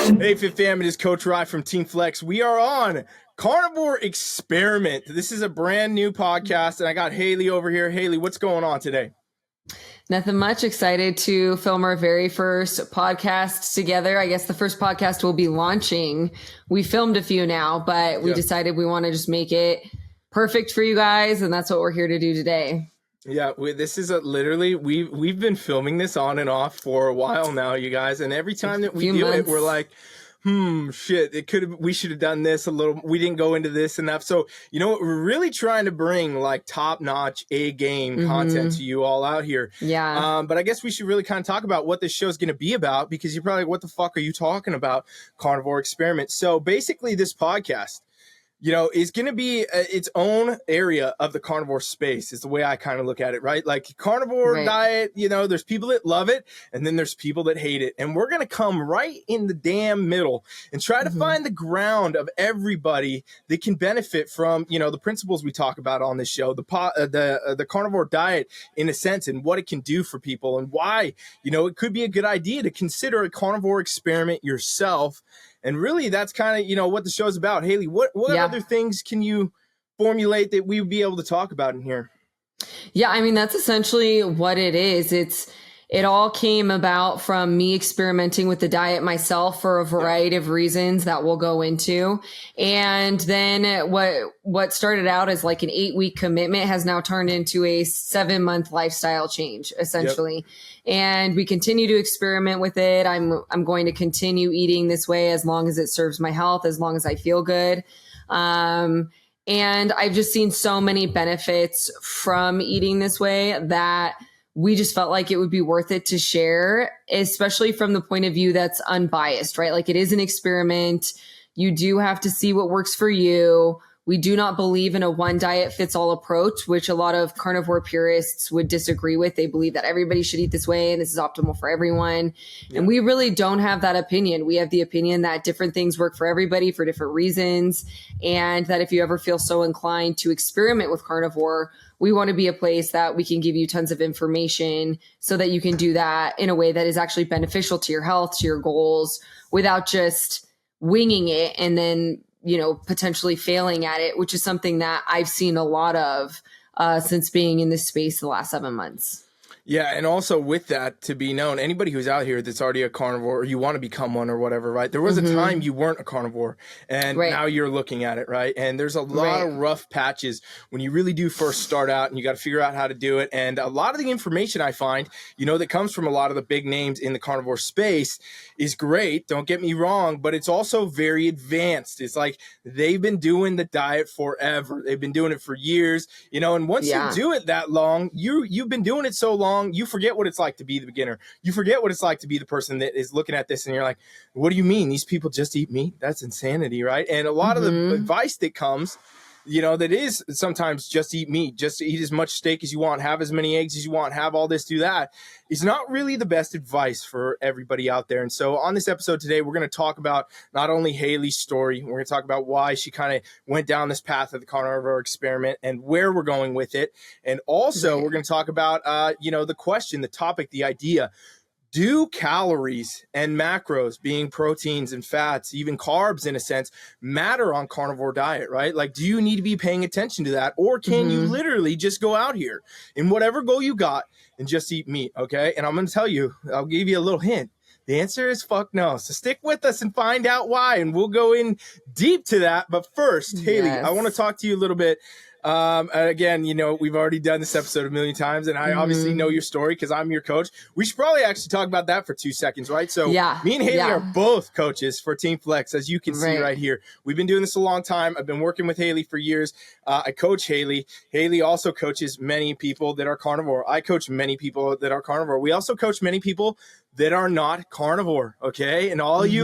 Hey, Fit Fam, it is Coach Rye from Team Flex. We are on Carnivore Experiment. This is a brand new podcast, and I got Haley over here. Haley, what's going on today? Nothing much. Excited to film our very first podcast together. I guess the first podcast will be launching. We filmed a few now, but we decided we want to just make it perfect for you guys, and that's what we're here to do today. Yeah, this is literally, we've been filming this on and off for a while now, you guys, and every time that we do it, we're like, shit, we should have done this a little, we didn't go into this enough. So, you know what, we're really trying to bring like top-notch A-game content to you all out here. Yeah. But I guess we should really kind of talk about what this show is going to be about, because you're probably like, what the fuck are you talking about, Carnivore Experiment? So basically this podcast, you know, is going to be its own area of the carnivore space is the way I kind of look at it, right? Like carnivore diet, you know, there's people that love it and then there's people that hate it. And we're going to come right in the damn middle and try to find the ground of everybody that can benefit from, you know, the principles we talk about on this show, the carnivore diet in a sense, and what it can do for people and why, you know, it could be a good idea to consider a carnivore experiment yourself. And really, that's kind of, you know, what the show's about. Haley, what other things can you formulate that we would be able to talk about in here? Yeah, I mean, that's essentially what it is. It all came about from me experimenting with the diet myself for a variety of reasons that we'll go into. And then what started out as like an 8-week commitment has now turned into a 7-month lifestyle change, essentially. And we continue to experiment with it. I'm going to continue eating this way as long as it serves my health, as long as I feel good. And I've just seen so many benefits from eating this way that we just felt like it would be worth it to share, especially from the point of view that's unbiased, right? Like it is an experiment. You do have to see what works for you. We do not believe in a one diet fits all approach, which a lot of carnivore purists would disagree with. They believe that everybody should eat this way and this is optimal for everyone. Yeah. And we really don't have that opinion. We have the opinion that different things work for everybody for different reasons. And that if you ever feel so inclined to experiment with carnivore, we want to be a place that we can give you tons of information so that you can do that in a way that is actually beneficial to your health, to your goals, without just winging it and then, you know, potentially failing at it, which is something that I've seen a lot of since being in this space the last 7 months. Yeah. And also with that, to be known, anybody who's out here that's already a carnivore or you want to become one or whatever, right? There was a time you weren't a carnivore and now you're looking at it, right? And there's a lot of rough patches when you really do first start out and you got to figure out how to do it. And a lot of the information I find, you know, that comes from a lot of the big names in the carnivore space is great. Don't get me wrong, but it's also very advanced. It's like they've been doing the diet forever. They've been doing it for years, you know, and once you do it that long, you've been doing it so long, you forget what it's like to be the beginner. You forget what it's like to be the person that is looking at this and you're like, what do you mean? These people just eat meat? That's insanity, right? And a lot of the advice that comes, you know, that is sometimes just eat meat, just eat as much steak as you want, have as many eggs as you want, have all this, do that, is not really the best advice for everybody out there. And so on this episode today, we're going to talk about not only Haley's story, we're going to talk about why she kind of went down this path of the carnivore experiment and where we're going with it. And also we're going to talk about, you know, the question, the topic, the idea. Do calories and macros, being proteins and fats, even carbs in a sense, matter on carnivore diet, right? Like, do you need to be paying attention to that? Or can you literally just go out here in whatever goal you got and just eat meat, okay? And I'm going to tell you, I'll give you a little hint. The answer is fuck no. So stick with us and find out why, and we'll go in deep to that. But first, Haley, I want to talk to you a little bit. Again, you know, we've already done this episode a million times, and I obviously know your story because I'm your coach. We should probably actually talk about that for 2 seconds, right? So me and Haley are both coaches for Team Flex, as you can see right here. We've been doing this a long time. I've been working with Haley for years. I coach Haley. Haley also coaches many people that are carnivore. I coach many people that are carnivore. We also coach many people that are not carnivore, okay? And all you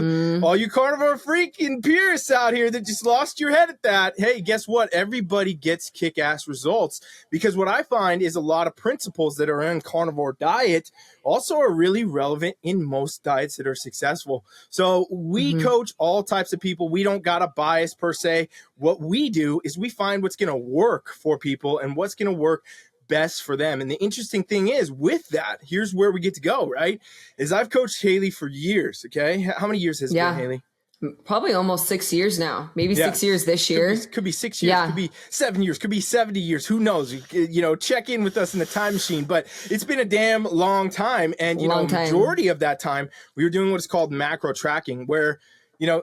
carnivore freaking purists out here that just lost your head at that, hey, guess what? Everybody gets kick-ass results, because what I find is a lot of principles that are in carnivore diet also are really relevant in most diets that are successful. So we coach all types of people. We don't got a bias per se. What we do is we find what's going to work for people and what's going to work best for them. And the interesting thing is with that, here's where we get to go, right? Is I've coached Haley for years. Okay. How many years has it been, Haley? Probably almost 6 years now, maybe 6 years this year. Could be 6 years, could be 7 years, could be 70 years. Who knows? You know, check in with us in the time machine, but it's been a damn long time. And, majority of that time we were doing what is called macro tracking, where,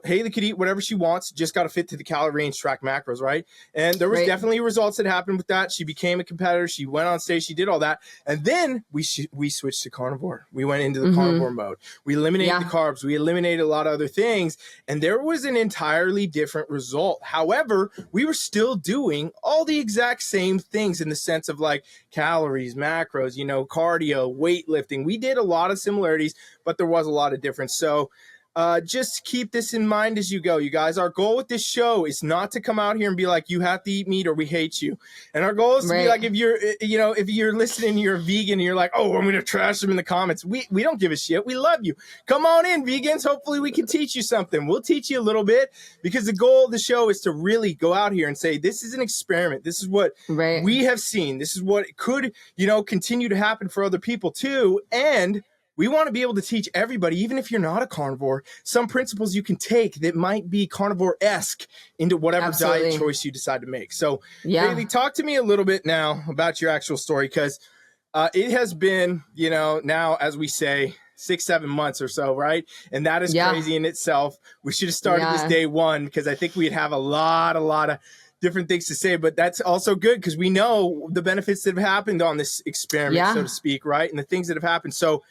Haley could eat whatever she wants, just got to fit to the calorie range, track macros, right? And there was definitely results that happened with that. She became a competitor. She went on stage. She did all that. And then we switched to carnivore. We went into the carnivore mode. We eliminated the carbs. We eliminated a lot of other things. And there was an entirely different result. However, we were still doing all the exact same things in the sense of like calories, macros, cardio, weightlifting. We did a lot of similarities, but there was a lot of difference. So just keep this in mind as you go, you guys. Our goal with this show is not to come out here and be like, you have to eat meat or we hate you. And our goal is to be like, if you're listening, and you're a vegan and you're like, oh, I'm going to trash them in the comments. We don't give a shit. We love you. Come on in, vegans. Hopefully we can teach you something. We'll teach you a little bit, because the goal of the show is to really go out here and say, this is an experiment. This is what we have seen. This is what could, continue to happen for other people too. And we want to be able to teach everybody, even if you're not a carnivore, some principles you can take that might be carnivore-esque into whatever diet choice you decide to make. So, Haley, talk to me a little bit now about your actual story, because it has been, now, as we say, 6-7 months or so, right? And that is crazy in itself. We should have started this day one, because I think we'd have a lot of different things to say, but that's also good because we know the benefits that have happened on this experiment, so to speak, right? And the things that have happened. So,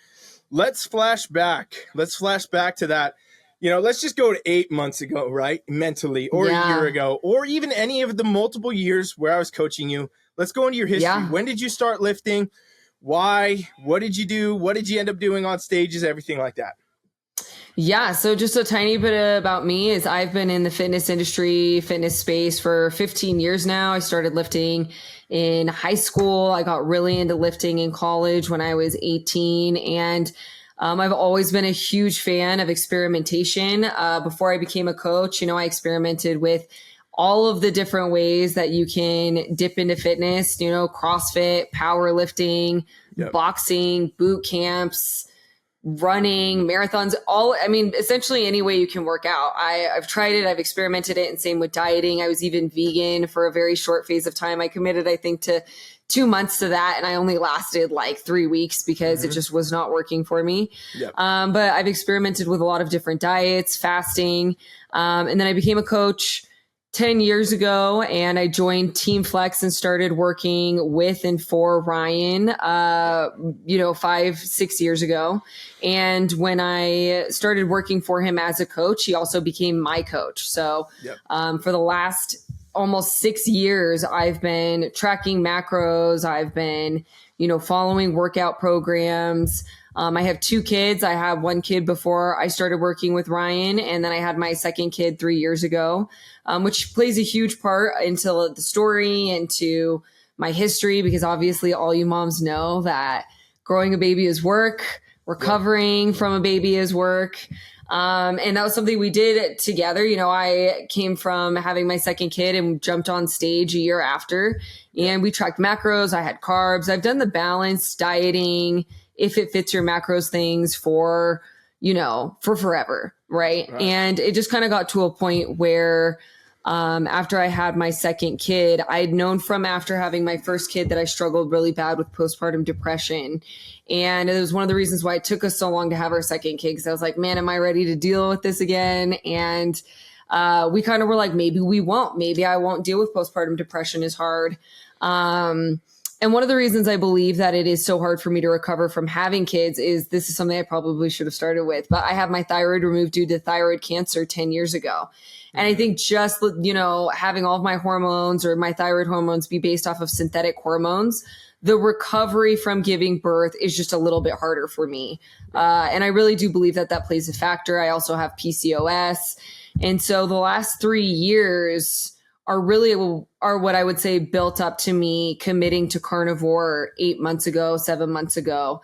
let's flash back to that. Let's just go to 8 months ago, right? Mentally, or a year ago, or even any of the multiple years where I was coaching you. Let's go into your history. When did you start lifting? Why? What did you do? What did you end up doing on stages? Everything like that. Yeah. So just a tiny bit about me is I've been in the fitness industry, fitness space for 15 years now. I started lifting in high school. I got really into lifting in college when I was 18. And I've always been a huge fan of experimentation. Before I became a coach, I experimented with all of the different ways that you can dip into fitness, CrossFit, powerlifting, boxing, boot camps, running, marathons, essentially any way you can work out. I've tried it. I've experimented it, and same with dieting. I was even vegan for a very short phase of time. I committed, I think, to 2 months to that. And I only lasted like 3 weeks because it just was not working for me. But I've experimented with a lot of different diets, fasting. And then I became a coach 10 years ago, and I joined Team Flex and started working with and for Ryan, 5-6 years ago. And when I started working for him as a coach, he also became my coach. So for the last almost 6 years, I've been tracking macros. I've been, following workout programs. I have 2 kids. I had 1 kid before I started working with Ryan, and then I had my second kid 3 years ago, which plays a huge part into the story, into my history, because obviously all you moms know that growing a baby is work, recovering from a baby is work. And that was something we did together. I came from having my second kid and jumped on stage a year after, and we tracked macros. I had carbs. I've done the balanced dieting, if it fits your macros things for forever. Right. And it just kind of got to a point where, after I had my second kid, I'd known from after having my first kid that I struggled really bad with postpartum depression. And it was one of the reasons why it took us so long to have our second kid. Cause I was like, man, am I ready to deal with this again? And, we kind of were like, maybe we won't, maybe I won't deal with postpartum depression as hard. And one of the reasons I believe that it is so hard for me to recover from having kids is this is something I probably should have started with, but I had my thyroid removed due to thyroid cancer 10 years ago. And I think just, having all of my hormones or my thyroid hormones be based off of synthetic hormones, the recovery from giving birth is just a little bit harder for me. And I really do believe that plays a factor. I also have PCOS. And so the last 3 years are what I would say built up to me committing to carnivore 7 months ago,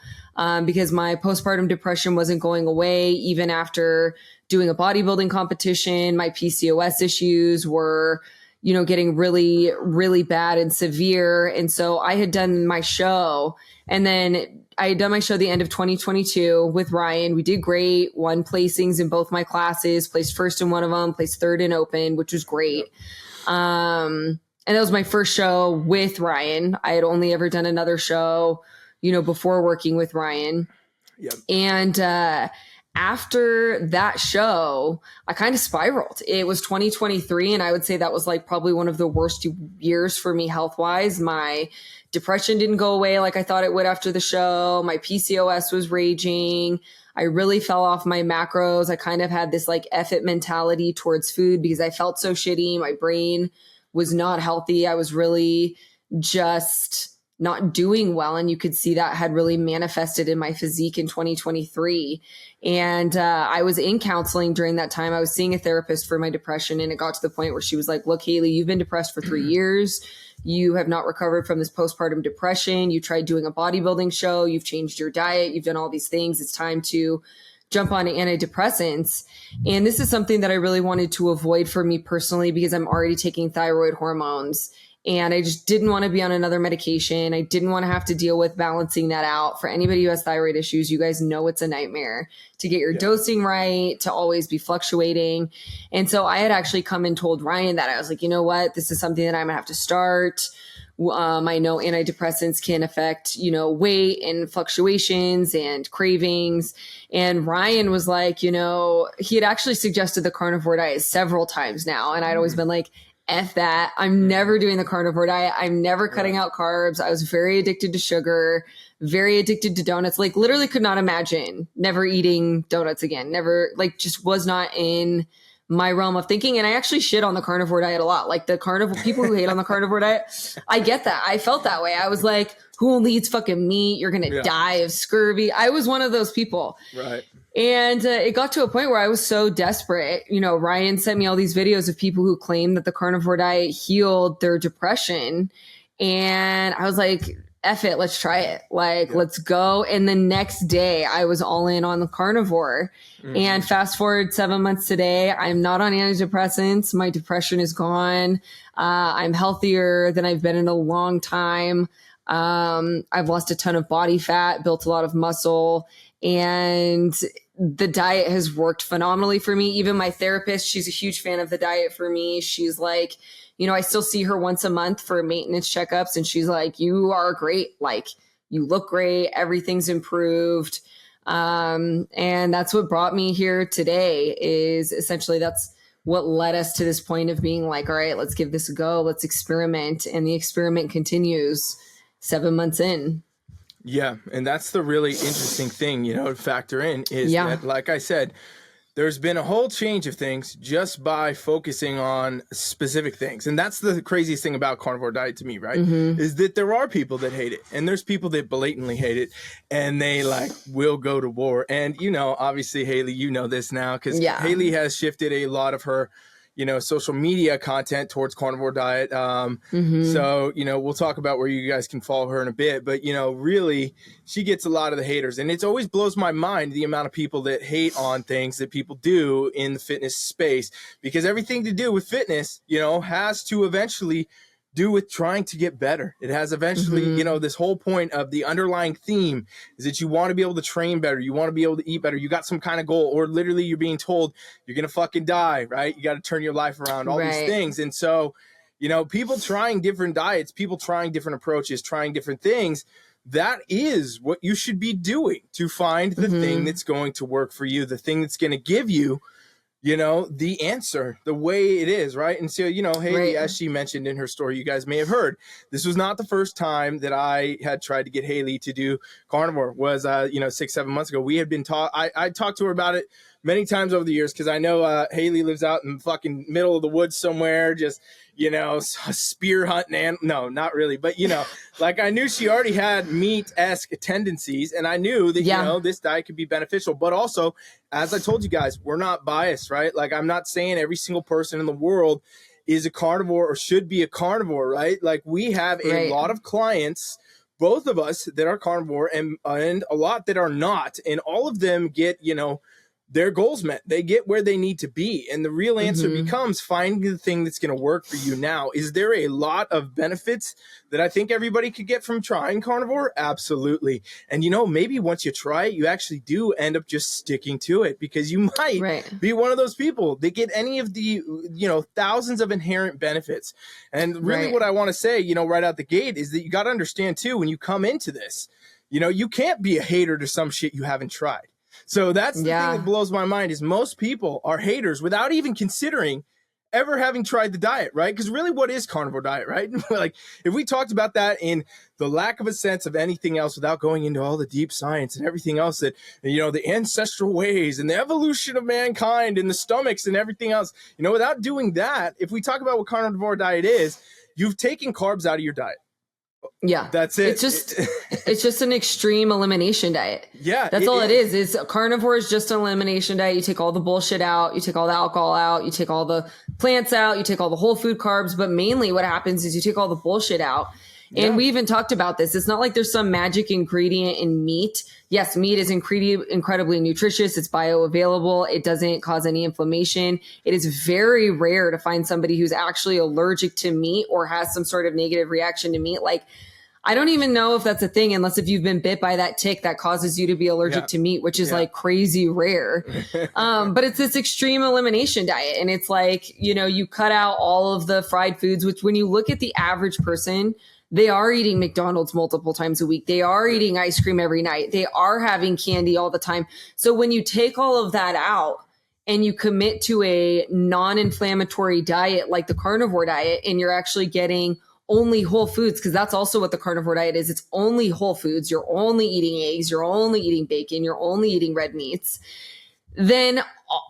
because my postpartum depression wasn't going away. Even after doing a bodybuilding competition, my PCOS issues were, getting really, really bad and severe. And so I had done my show, and then I had done my show the end of 2022 with Ryan. We did great, won placings in both my classes, placed first in one of them, placed third in open, which was great. And that was my first show with Ryan. I had only ever done another show, before working with Ryan. Yep. And, after that show, I kind of spiraled. It was 2023. And I would say that was like probably one of the worst years for me health wise. My depression didn't go away like I thought it would after the show. My PCOS was raging. I really fell off my macros. I kind of had this like F it mentality towards food because I felt so shitty. My brain was not healthy. I was really just not doing well. And you could see that had really manifested in my physique in 2023. And I was in counseling during that time. I was seeing a therapist for my depression. And it got to the point where she was like, look, Haley, you've been depressed for 3 years. You have not recovered from this postpartum depression. You tried doing a bodybuilding show. You've changed your diet. You've done all these things. It's time to jump on antidepressants. And this is something that I really wanted to avoid for me personally because I'm already taking thyroid hormones. And I just didn't want to be on another medication. I didn't want to have to deal with balancing that out. For anybody who has thyroid issues, you guys know it's a nightmare to get your dosing right, to always be fluctuating. And so I had actually come and told Ryan that. I was like, you know what? This is something that I'm going to have to start. I know antidepressants can affect, weight and fluctuations and cravings. And Ryan was like, he had actually suggested the carnivore diet several times now. And I'd always been like, F that. I'm never doing the carnivore diet. I'm never cutting out carbs. I was very addicted to sugar, very addicted to donuts, like literally could not imagine never eating donuts again. Never, like, just was not in my realm of thinking. And I actually shit on the carnivore diet a lot. Like the carnivore people who hate on the carnivore diet, I get that. I felt that way. I was like, who only eats fucking meat? You're going to die of scurvy. I was one of those people. Right. And it got to a point where I was so desperate. Ryan sent me all these videos of people who claimed that the carnivore diet healed their depression. And I was like, F it, let's try it. Let's go. And the next day I was all in on the carnivore. And fast forward 7 months today, I'm not on antidepressants. My depression is gone. I'm healthier than I've been in a long time. I've lost a ton of body fat, built a lot of muscle, and the diet has worked phenomenally for me. Even my therapist, she's a huge fan of the diet for me. She's like, I still see her once a month for maintenance checkups. And she's like, you are great. Like, you look great. Everything's improved. And that's what brought me here today is essentially that's what led us to this point of being like, all right, let's give this a go. Let's experiment. And the experiment continues 7 months in. Yeah. And that's the really interesting thing, to factor in is that, like I said, there's been a whole change of things just by focusing on specific things. And that's the craziest thing about carnivore diet to me, right? Is that there are people that hate it and there's people that blatantly hate it and they will go to war. And, obviously, Haley, this now because Haley has shifted a lot of her social media content towards carnivore diet. So, we'll talk about where you guys can follow her in a bit, but, really she gets a lot of the haters and it always blows my mind, the amount of people that hate on things that people do in the fitness space, because everything to do with fitness, has to eventually do with trying to get better. It has eventually, this whole point of the underlying theme is that you want to be able to train better. You want to be able to eat better. You got some kind of goal, or literally you're being told you're going to fucking die, right? You got to turn your life around, all these things. And so, people trying different diets, people trying different approaches, trying different things, that is what you should be doing to find the thing that's going to work for you, the thing that's going to give you the answer, the way it is, right? And so, Haley, as she mentioned in her story, you guys may have heard, this was not the first time that I had tried to get Haley to do carnivore. Was 6-7 months ago. We had been I talked to her about it many times over the years because I know Haley lives out in the fucking middle of the woods somewhere, just spear hunting, and no, not really, but I knew she already had meat-esque tendencies, and I knew that this diet could be beneficial. But also, as I told you guys, we're not biased, right? Like, I'm not saying every single person in the world is a carnivore or should be a carnivore, right? Like, we have a lot of clients, both of us, that are carnivore and a lot that are not, and all of them get their goals met. They get where they need to be. And the real answer becomes finding the thing that's going to work for you now. Is there a lot of benefits that I think everybody could get from trying carnivore? Absolutely. And, maybe once you try it, you actually do end up just sticking to it, because you might be one of those people that get any of the, thousands of inherent benefits. And really what I want to say, right out the gate is that you got to understand too, when you come into this, you can't be a hater to some shit you haven't tried. So that's the thing that blows my mind, is most people are haters without even considering ever having tried the diet, right? Because really, what is carnivore diet, right? Like, if we talked about that in the lack of a sense of anything else, without going into all the deep science and everything else that, the ancestral ways and the evolution of mankind and the stomachs and everything else, without doing that, if we talk about what carnivore diet is, you've taken carbs out of your diet. Yeah. That's it. It's just an extreme elimination diet. Yeah. That's all it is carnivore is just an elimination diet. You take all the bullshit out, you take all the alcohol out, you take all the plants out, you take all the whole food carbs, but mainly what happens is you take all the bullshit out. And we even talked about this. It's not like there's some magic ingredient in meat. Yes, meat is incredibly nutritious. It's bioavailable. It doesn't cause any inflammation. It is very rare to find somebody who's actually allergic to meat or has some sort of negative reaction to meat. Like, I don't even know if that's a thing, unless if you've been bit by that tick that causes you to be allergic to meat, which is like crazy rare. But it's this extreme elimination diet. And it's like, you cut out all of the fried foods, which when you look at the average person, they are eating McDonald's multiple times a week. They are eating ice cream every night. They are having candy all the time. So when you take all of that out and you commit to a non-inflammatory diet like the carnivore diet, and you're actually getting only whole foods, because that's also what the carnivore diet is. It's only whole foods. You're only eating eggs. You're only eating bacon. You're only eating red meats. Then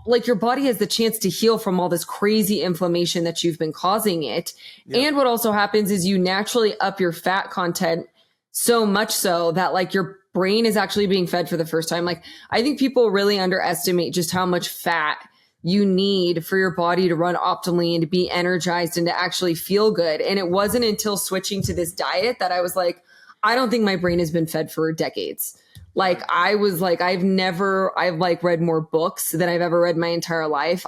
like your body has the chance to heal from all this crazy inflammation that you've been causing it. And what also happens is you naturally up your fat content so much so that like your brain is actually being fed for the first time. Like, I think people really underestimate just how much fat you need for your body to run optimally and to be energized and to actually feel good. And it wasn't until switching to this diet that I was like, I don't think my brain has been fed for decades. Like, I was like, I've like read more books than I've ever read my entire life.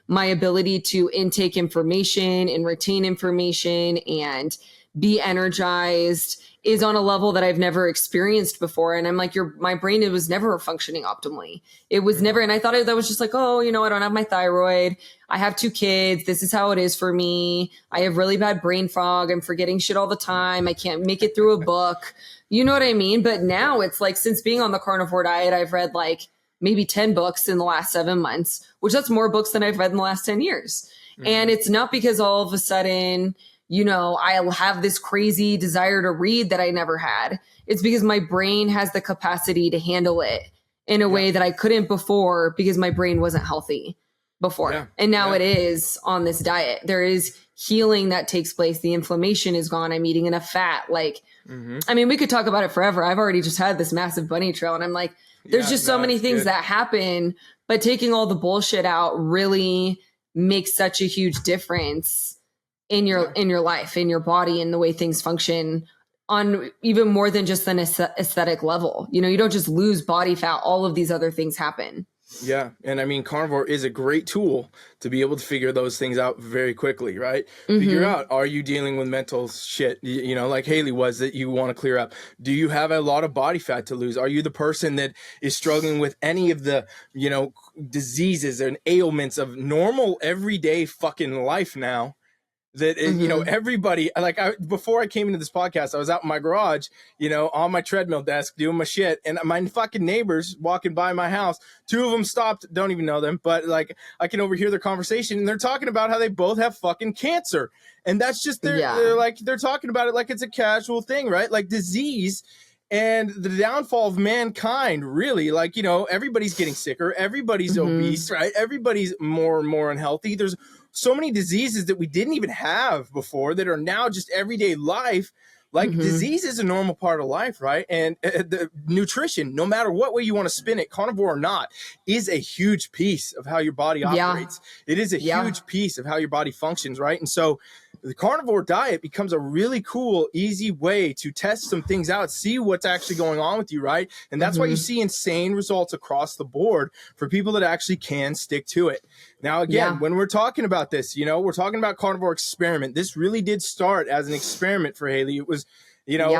My ability to intake information and retain information and be energized is on a level that I've never experienced before. And I'm like, my brain, it was never functioning optimally. It was never. And I thought that was just like, oh, I don't have my thyroid. I have 2 kids. This is how it is for me. I have really bad brain fog. I'm forgetting shit all the time. I can't make it through a book. You know what I mean? But now it's like, since being on the carnivore diet, I've read like maybe 10 books in the last 7 months, which that's more books than I've read in the last 10 years. And it's not because all of a sudden, I'll have this crazy desire to read that I never had. It's because my brain has the capacity to handle it in a way that I couldn't before, because my brain wasn't healthy before. And now it is on this diet. There is healing that takes place. The inflammation is gone. I'm eating enough fat. Like, I mean, we could talk about it forever. I've already just had this massive bunny trail, and I'm like, there's just so many things that happen, but taking all the bullshit out really makes such a huge difference in your life, in your body, and the way things function on even more than just an aesthetic level. You don't just lose body fat. All of these other things happen. Yeah. And I mean, carnivore is a great tool to be able to figure those things out very quickly, right? Figure out, are you dealing with mental shit, like Haley was, that you want to clear up? Do you have a lot of body fat to lose? Are you the person that is struggling with any of the, diseases and ailments of normal everyday fucking life now? That everybody, like, before I came into this podcast, I was out in my garage, on my treadmill desk doing my shit, and my fucking neighbors walking by my house, 2 of them stopped, don't even know them, but like, I can overhear their conversation, and they're talking about how they both have fucking cancer, and that's just they're talking about it like it's a casual thing, right? Like, disease and the downfall of mankind, really, like, everybody's getting sicker, everybody's obese, right? Everybody's more and more unhealthy. There's so many diseases that we didn't even have before that are now just everyday life. Like, disease is a normal part of life, right? And the nutrition, no matter what way you want to spin it, carnivore or not, is a huge piece of how your body operates. It is a huge piece of how your body functions, right? And so the carnivore diet becomes a really cool, easy way to test some things out, see what's actually going on with you, right? And that's why you see insane results across the board for people that actually can stick to it. Now, again, when we're talking about this, you know, we're talking about Carnivore Experiment. This really did start as an experiment for Haley. It was, you know,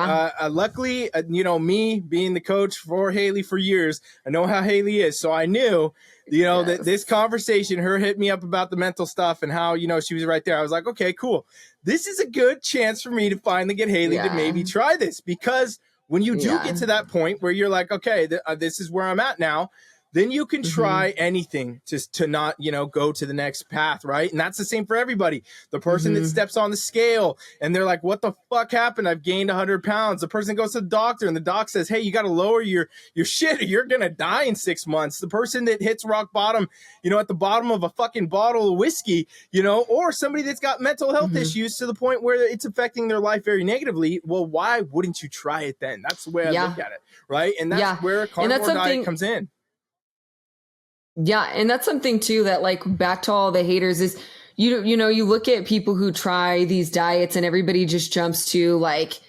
luckily, you know, me being the coach for Haley for years, I know how Haley is. So I knew, you know, that this conversation, her hit me up about the mental stuff and how, you know, she was right there. I was like, okay, cool. This is a good chance for me to finally get Haley to maybe try this, because when you do get to that point where you're like, okay, this is where I'm at now, then you can try anything just to not, you know, go to the next path, right? And that's the same for everybody. The person that steps on the scale and they're like, what the fuck happened? I've gained 100 pounds. The person goes to the doctor and the doc says, hey, you got to lower your shit or you're going to die in 6 months. The person that hits rock bottom, you know, at the bottom of a fucking bottle of whiskey, you know, or somebody that's got mental health issues to the point where it's affecting their life very negatively. Well, why wouldn't you try it then? That's the way I look at it, right? And that's where carnivore diet comes in. Yeah. And that's something too, that like back to all the haters is, you know, you look at people who try these diets and everybody just jumps to like,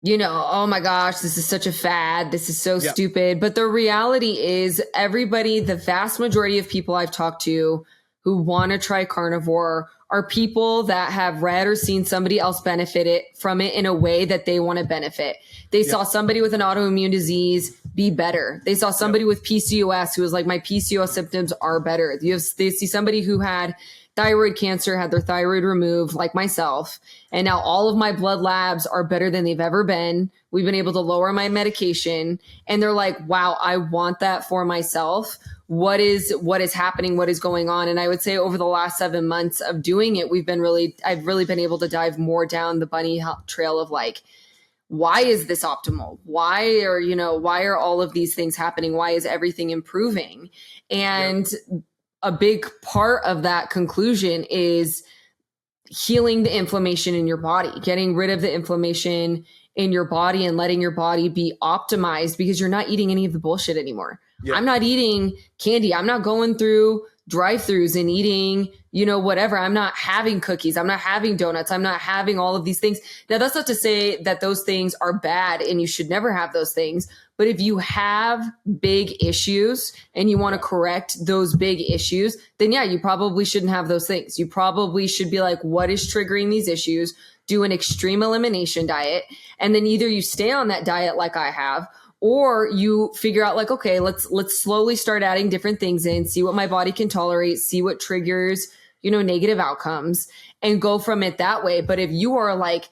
you know, oh my gosh, this is such a fad. This is so stupid. But the reality is everybody, the vast majority of people I've talked to who want to try carnivore are people that have read or seen somebody else benefit from it in a way that they want to benefit. They saw somebody with an autoimmune disease be better. They saw somebody with PCOS who was like, my PCOS symptoms are better. They see somebody who had thyroid cancer, had their thyroid removed, like myself. And now all of my blood labs are better than they've ever been. We've been able to lower my medication. And they're like, wow, I want that for myself. What is happening? What is going on? And I would say over the last 7 months of doing it, I've really been able to dive more down the bunny trail of like, why is this optimal? Why are all of these things happening? Why is everything improving? And a big part of that conclusion is healing the inflammation in your body, getting rid of the inflammation in your body and letting your body be optimized, because you're not eating any of the bullshit anymore. I'm not eating candy. I'm not going through drive-thrus and eating, you know, whatever. I'm not having cookies. I'm not having donuts. I'm not having all of these things. Now, that's not to say that those things are bad and you should never have those things. But if you have big issues and you want to correct those big issues, then you probably shouldn't have those things. You probably should be like, what is triggering these issues? Do an extreme elimination diet. And then either you stay on that diet like I have, or you figure out like, okay, let's slowly start adding different things in, see what my body can tolerate, see what triggers, you know, negative outcomes, and go from it that way. But if you are like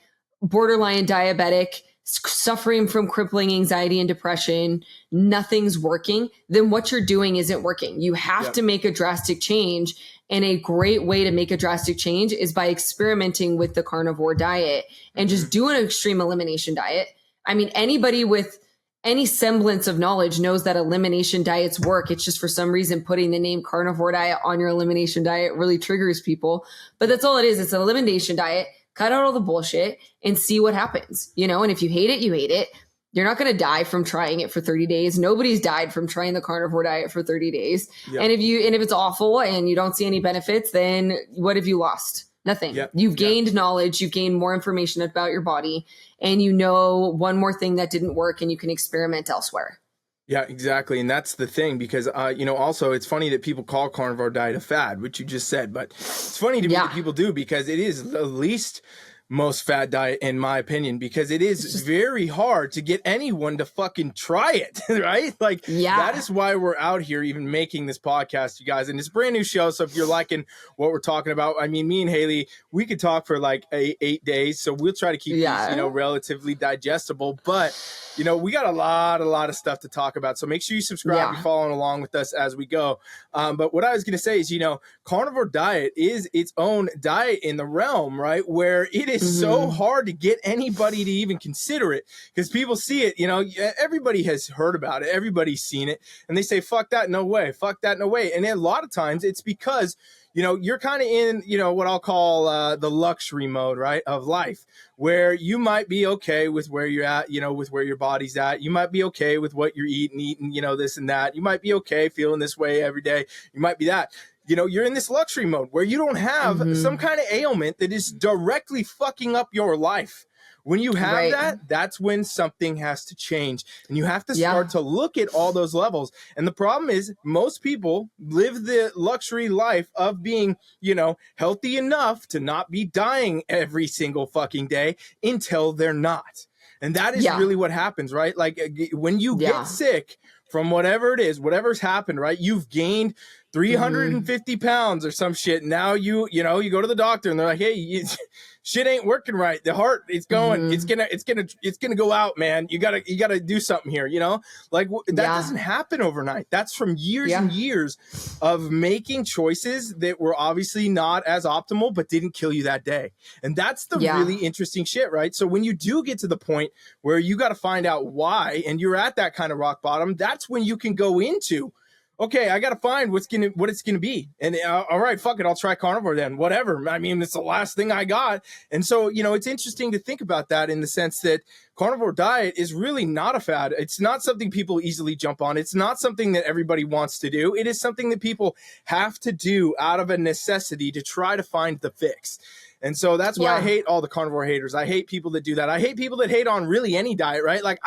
borderline diabetic, suffering from crippling anxiety and depression, nothing's working, then what you're doing isn't working. You have to make a drastic change. And a great way to make a drastic change is by experimenting with the carnivore diet and just do an extreme elimination diet. I mean, anybody with any semblance of knowledge knows that elimination diets work. It's just for some reason putting the name carnivore diet on your elimination diet really triggers people. But that's all it is. It's an elimination diet. Cut out all the bullshit and see what happens, you know? And if you hate it, you hate it. You're not going to die from trying it for 30 days. Nobody's died from trying the carnivore diet for 30 days. And if it's awful and you don't see any benefits, then what have you lost? Nothing. You've gained knowledge. You've gained more information about your body, and you know one more thing that didn't work, and you can experiment elsewhere. Yeah, exactly. And that's the thing, because, you know, also it's funny that people call carnivore diet a fad, which you just said, but it's funny to me that people do, because it is the least most fad diet, in my opinion, because it is very hard to get anyone to fucking try it, right? Like, that is why we're out here even making this podcast, you guys. And it's a brand new show, so if you're liking what we're talking about, I mean, me and Haley, we could talk for like 8 days, so we'll try to keep these, you know, relatively digestible. But, you know, we got a lot of stuff to talk about, so make sure you subscribe. You're following along with us as we go. But what I was going to say is, you know, carnivore diet is its own diet in the realm, right? Where it is so hard to get anybody to even consider it, because people see it, you know, everybody has heard about it. Everybody's seen it, and they say, fuck that, no way. Fuck that, no way. And then a lot of times it's because, you know, you're kind of in, you know, what I'll call the luxury mode, right, of life, where you might be okay with where you're at, you know, with where your body's at. You might be okay with what you're eating, you know, this and that. You might be okay feeling this way every day. You might be that. you're in this luxury mode where you don't have some kind of ailment that is directly fucking up your life. When you have that, that's when something has to change. And you have to start to look at all those levels. And the problem is most people live the luxury life of being, healthy enough to not be dying every single fucking day until they're not. And that is really what happens, right? Like when you get sick from whatever it is, whatever's happened, right? You've gained 350 pounds or some shit. Now you go to the doctor and they're like, hey, shit ain't working right. The heart is going, it's gonna go out, man. You gotta do something here, like that doesn't happen overnight. That's from years and years of making choices that were obviously not as optimal, but didn't kill you that day. And that's the really interesting shit, right? So when you do get to the point where you got to find out why, and you're at that kind of rock bottom, that's when you can go into, okay, I got to find what it's going to be. And all right, fuck it. I'll try carnivore then, whatever. I mean, it's the last thing I got. And so, it's interesting to think about that in the sense that carnivore diet is really not a fad. It's not something people easily jump on. It's not something that everybody wants to do. It is something that people have to do out of a necessity to try to find the fix. And so that's why I hate all the carnivore haters. I hate people that do that. I hate people that hate on really any diet, right? Like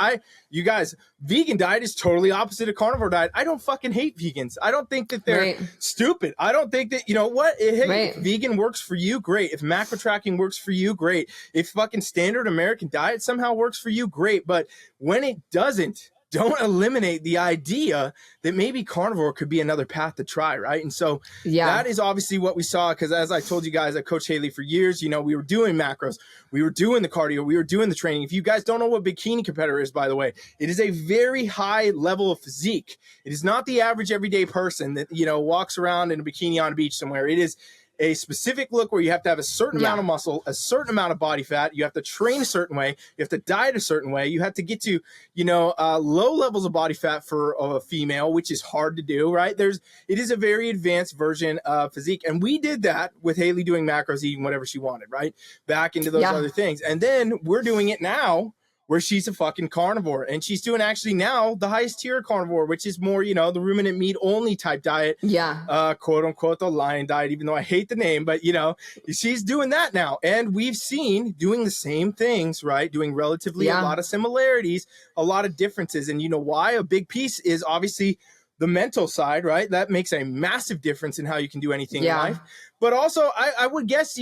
you guys, vegan diet is totally opposite of carnivore diet. I don't fucking hate vegans. I don't think that they're stupid. I don't think that, if vegan works for you, great. If macro tracking works for you, great. If fucking standard American diet somehow works for you, great. But when it doesn't, don't eliminate the idea that maybe carnivore could be another path to try, right? And so that is obviously what we saw, because as I told you guys, I coached Haley for years. We were doing macros, we were doing the cardio, we were doing the training. If you guys don't know what bikini competitor is, by the way, it is a very high level of physique. It is not the average everyday person that, walks around in a bikini on a beach somewhere. It is a specific look where you have to have a certain amount of muscle, a certain amount of body fat. You have to train a certain way. You have to diet a certain way. You have to get to, low levels of body fat for a female, which is hard to do, right? It is a very advanced version of physique. And we did that with Haley doing macros, eating whatever she wanted, right? Back into those other things. And then we're doing it now where she's a fucking carnivore, and she's doing actually now the highest tier carnivore, which is more, the ruminant meat only type diet, quote unquote, the lion diet, even though I hate the name, but she's doing that now. And we've seen doing the same things, right? Doing relatively a lot of similarities, a lot of differences. And why? A big piece is obviously the mental side, right? That makes a massive difference in how you can do anything in life. But also, I would guess,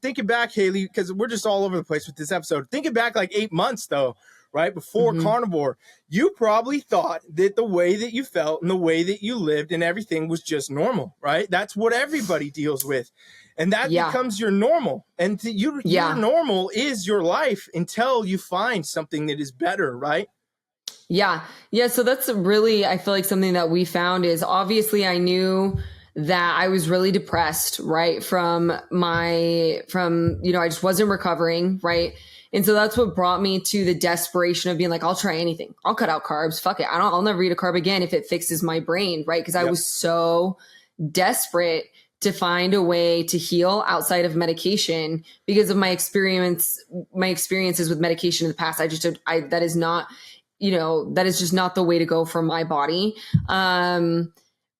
thinking back, Haley, because we're just all over the place with this episode, thinking back like 8 months, though, right, before carnivore, you probably thought that the way that you felt and the way that you lived and everything was just normal, right? That's what everybody deals with. And that becomes your normal. And your normal is your life until you find something that is better, right? Yeah. So that's really, I feel like something that we found is obviously I knew that I was really depressed, right? I just wasn't recovering, right? And so that's what brought me to the desperation of being like, I'll try anything. I'll cut out carbs. Fuck it. I'll never eat a carb again if it fixes my brain, right? Because I was so desperate to find a way to heal outside of medication because of my experiences with medication in the past. That is not, that is just not the way to go for my body.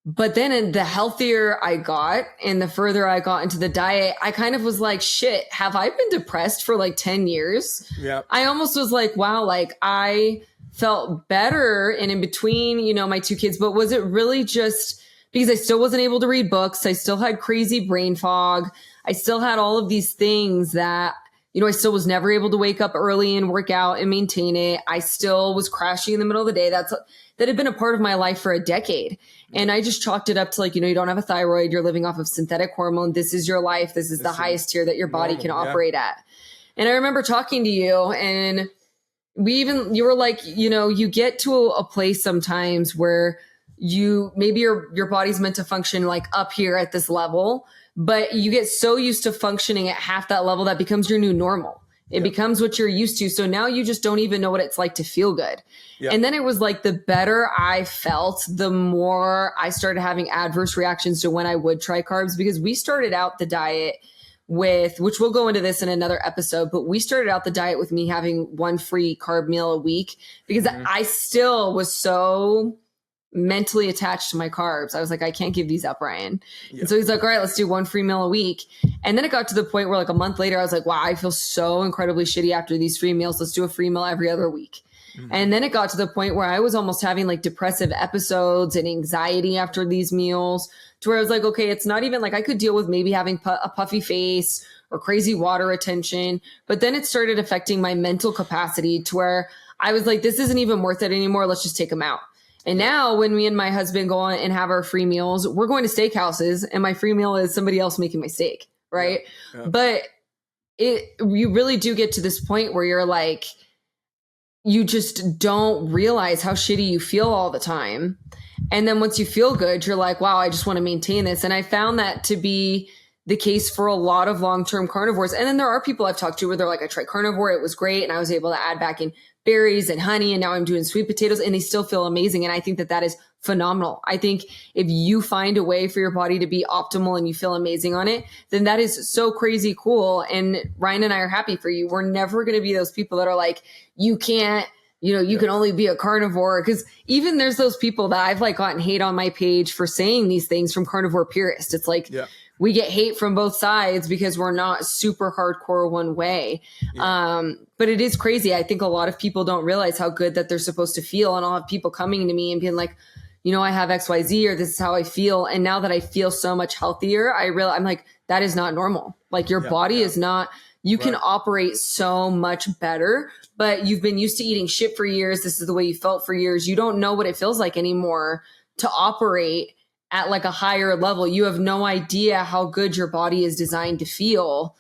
But then the healthier I got and the further I got into the diet, I kind of was like, shit, have I been depressed for like 10 years? Yeah. I almost was like, wow, like I felt better and in between, my two kids, but was it really just because I still wasn't able to read books? I still had crazy brain fog. I still had all of these things that, I still was never able to wake up early and work out and maintain it. I still was crashing in the middle of the day. That had been a part of my life for a decade. And I just chalked it up to like, you don't have a thyroid. You're living off of synthetic hormone. This is your life. This is the highest tier that your body can operate at. And I remember talking to you and you were like, you get to a place sometimes where maybe your body's meant to function like up here at this level, but you get so used to functioning at half that level that becomes your new normal. It becomes what you're used to. So now you just don't even know what it's like to feel good. Yep. And then it was like the better I felt, the more I started having adverse reactions to when I would try carbs, because we started out the diet with, which we'll go into this in another episode, but we started out the diet with me having one free carb meal a week because I still was so mentally attached to my carbs. I was like, I can't give these up, Ryan. Yeah. And so he's like, all right, let's do 1 free meal a week. And then it got to the point where like a month later, I was like, wow, I feel so incredibly shitty after these free meals. Let's do a free meal every other week. And then it got to the point where I was almost having like depressive episodes and anxiety after these meals, to where I was like, okay, it's not even like I could deal with maybe having a puffy face or crazy water retention. But then it started affecting my mental capacity, to where I was like, this isn't even worth it anymore. Let's just take them out. And now when me and my husband go on and have our free meals, we're going to steakhouses, and my free meal is somebody else making my steak. Right. Yeah. But you really do get to this point where you're like, you just don't realize how shitty you feel all the time. And then once you feel good, you're like, wow, I just want to maintain this. And I found that to be the case for a lot of long-term carnivores. And then there are people I've talked to where they're like, I tried carnivore, it was great. And I was able to add back in berries and honey. And now I'm doing sweet potatoes, and they still feel amazing. And I think that that is phenomenal. I think if you find a way for your body to be optimal and you feel amazing on it, then that is so crazy cool. And Ryan and I are happy for you. We're never going to be those people that are like, you can't, you can only be a carnivore. Because even there's those people that I've like gotten hate on my page for saying these things from carnivore purists. It's like, we get hate from both sides because we're not super hardcore one way. But it is crazy. I think a lot of people don't realize how good that they're supposed to feel. And I'll have people coming to me and being like, I have XYZ, or this is how I feel. And now that I feel so much healthier, I'm like, that is not normal. Like your body is not, you can operate so much better, but you've been used to eating shit for years. This is the way you felt for years. You don't know what it feels like anymore to operate at like a higher level. You have no idea how good your body is designed to feel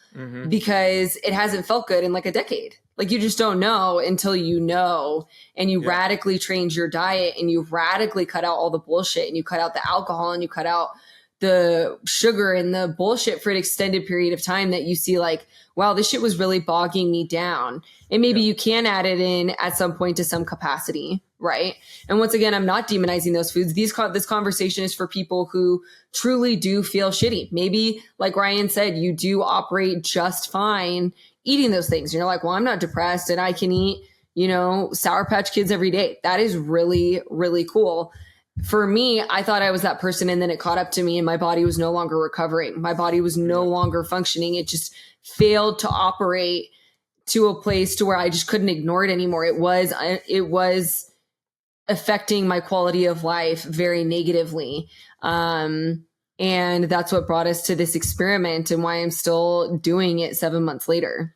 because it hasn't felt good in like a decade. Like you just don't know until you know, and you radically change your diet, and you radically cut out all the bullshit, and you cut out the alcohol, and you cut out the sugar and the bullshit for an extended period of time, that you see like, wow, this shit was really bogging me down. And maybe you can add it in at some point to some capacity. Right. And once again, I'm not demonizing those foods. This conversation is for people who truly do feel shitty. Maybe like Ryan said, you do operate just fine eating those things. You're like, well, I'm not depressed and I can eat, Sour Patch Kids every day. That is really, really cool. For me, I thought I was that person, and then it caught up to me and my body was no longer recovering. My body was no longer functioning. It just failed to operate to a place to where I just couldn't ignore it anymore. It was affecting my quality of life very negatively. And that's what brought us to this experiment, and why I'm still doing it 7 months later.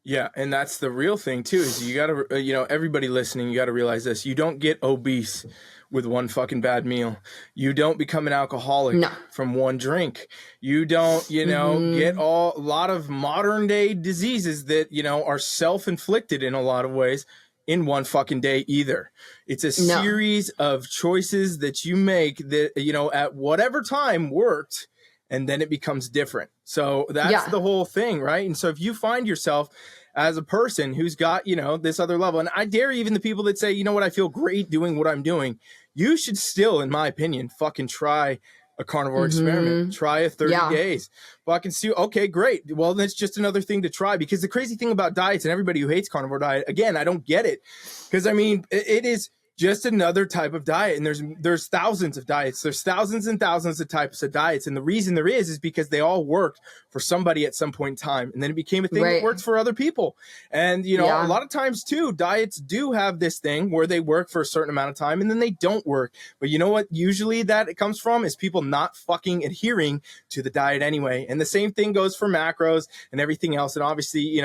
Yeah. And that's the real thing too, is you gotta, everybody listening, you gotta realize this. You don't get obese with one fucking bad meal. You don't become an alcoholic from one drink. You don't, get a lot of modern day diseases that, are self-inflicted in a lot of ways in one fucking day either. It's a series of choices that you make that, at whatever time worked, and then it becomes different. So that's the whole thing, right? And so if you find yourself as a person who's got, this other level, and I dare even the people that say, I feel great doing what I'm doing, you should still, in my opinion, fucking try a carnivore experiment. Try a 30 days. Fucking see. Okay, great. Well, that's just another thing to try, because the crazy thing about diets, and everybody who hates carnivore diet, again, I don't get it. Because it is just another type of diet, and there's thousands of diets. There's thousands and thousands of types of diets, and the reason there is because they all worked for somebody at some point in time, and then it became a thing that worked for other people. And a lot of times too, diets do have this thing where they work for a certain amount of time and then they don't work. But you know what? Usually that it comes from is people not fucking adhering to the diet anyway. And the same thing goes for macros and everything else. And obviously,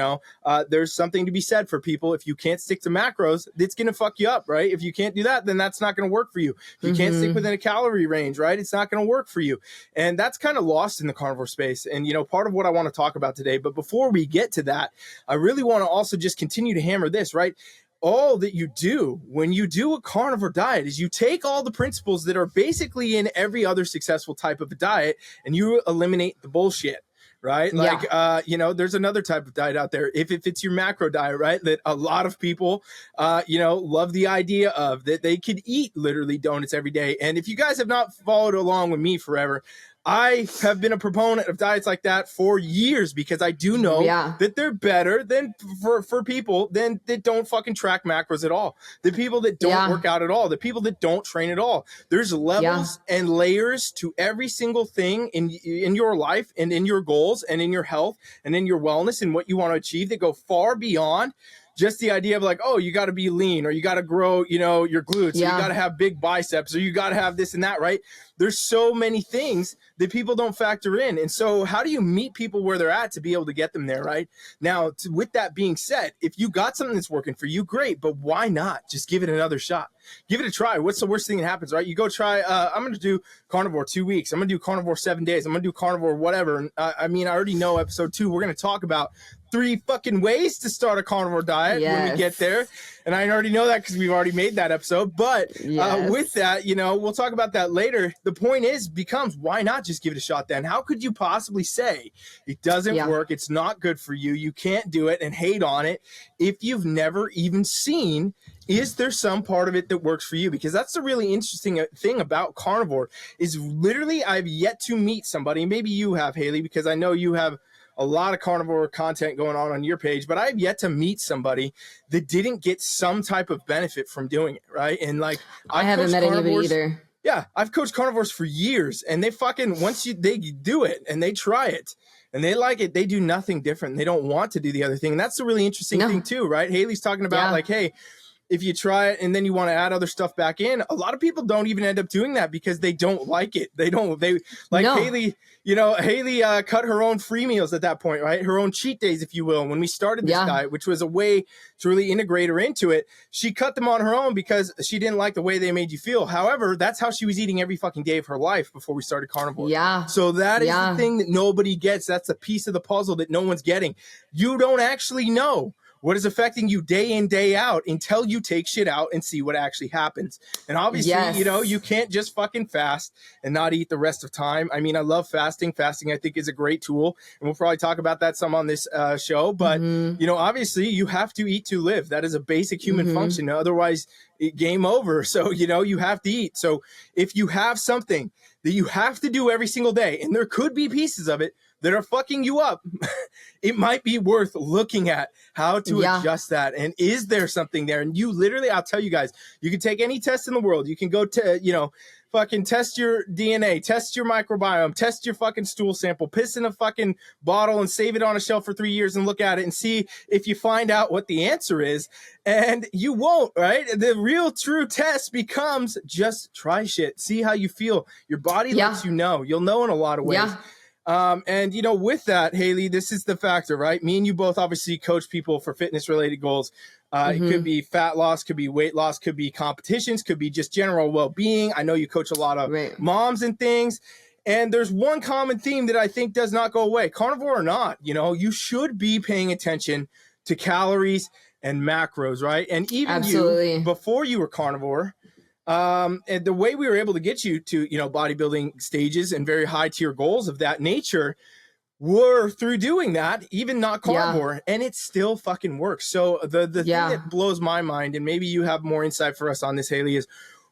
there's something to be said for people. If you can't stick to macros, it's gonna fuck you up, right? If you can't do that, then that's not going to work for you. If you can't stick within a calorie range, right, it's not going to work for you. And that's kind of lost in the carnivore space. And, part of what I want to talk about today, but before we get to that, I really want to also just continue to hammer this, right? All that you do when you do a carnivore diet is you take all the principles that are basically in every other successful type of a diet, and you eliminate the bullshit. Right? Like, there's another type of diet out there. If it's your macro diet, right, that a lot of people, love the idea of, that they could eat literally donuts every day. And if you guys have not followed along with me forever, I have been a proponent of diets like that for years because I do know that they're better than for people that don't fucking track macros at all. The people that don't work out at all, the people that don't train at all. There's levels and layers to every single thing in your life and in your goals and in your health and in your wellness and what you want to achieve that go far beyond just the idea of like, oh, you got to be lean, or you got to grow, you know, your glutes, or you got to have big biceps, or you got to have this and that, right? There's so many things that people don't factor in. And so how do you meet people where they're at to be able to get them there, right? Now, with that being said, if you got something that's working for you, great, but why not just give it another shot? Give it a try. What's the worst thing that happens, right? You go try, I'm going to do carnivore 2 weeks. I'm going to do carnivore 7 days. I'm going to do carnivore whatever. And I mean, I already know episode 2, we're going to talk about 3 fucking ways to start a carnivore diet when we get there. And I already know that because we've already made that episode. But with that, you know, we'll talk about that later. The point becomes, why not just give it a shot then? How could you possibly say it doesn't work, it's not good for you, you can't do it, and hate on it if you've never even seen, is there some part of it that works for you? Because that's the really interesting thing about carnivore is literally I've yet to meet somebody, maybe you have, Haley, because I know you have a lot of carnivore content going on your page, but I've yet to meet somebody that didn't get some type of benefit from doing it, right? And like I haven't met anybody either. Yeah, I've coached carnivores for years, and they fucking they do it and they try it and they like it, they do nothing different. They don't want to do the other thing. And that's the really interesting thing too, right? Haley's talking about like, hey, if you try it and then you want to add other stuff back in, a lot of people don't even end up doing that because they don't like it. Haley, you know, Haley cut her own free meals at that point, right? Her own cheat days, if you will. When we started this diet, which was a way to really integrate her into it, she cut them on her own because she didn't like the way they made you feel. However, that's how she was eating every fucking day of her life before we started carnivore. So that is the thing that nobody gets. That's a piece of the puzzle that no one's getting. You don't actually know what is affecting you day in, day out until you take shit out and see what actually happens. And obviously, you know, you can't just fucking fast and not eat the rest of time. I mean, I love fasting. Fasting, I think, is a great tool. And we'll probably talk about that some on this show. But, you know, obviously you have to eat to live. That is a basic human function. Otherwise, game over. So, you know, you have to eat. So if you have something that you have to do every single day, and there could be pieces of it that are fucking you up, it might be worth looking at how to adjust that. And is there something there? And you literally, I'll tell you guys, you can take any test in the world. You can go to, you know, fucking test your DNA, test your microbiome, test your fucking stool sample, piss in a fucking bottle and save it on a shelf for 3 years and look at it and see if you find out what the answer is. And you won't, right? The real true test becomes just try shit. See how you feel. Your body lets you know. You'll know in a lot of ways. And, you know, with that, Haley, this is the factor, right? Me and you both obviously coach people for fitness related goals. It could be fat loss, could be weight loss, could be competitions, could be just general well-being. I know you coach a lot of moms and things. And there's one common theme that I think does not go away. Carnivore or not, you know, you should be paying attention to calories and macros, right? And even you, before you were carnivore, and the way we were able to get you to, you know, bodybuilding stages and very high tier goals of that nature were through doing that, even not carnivore, and it still fucking works. So the thing that blows my mind, and maybe you have more insight for us on this, Haley, is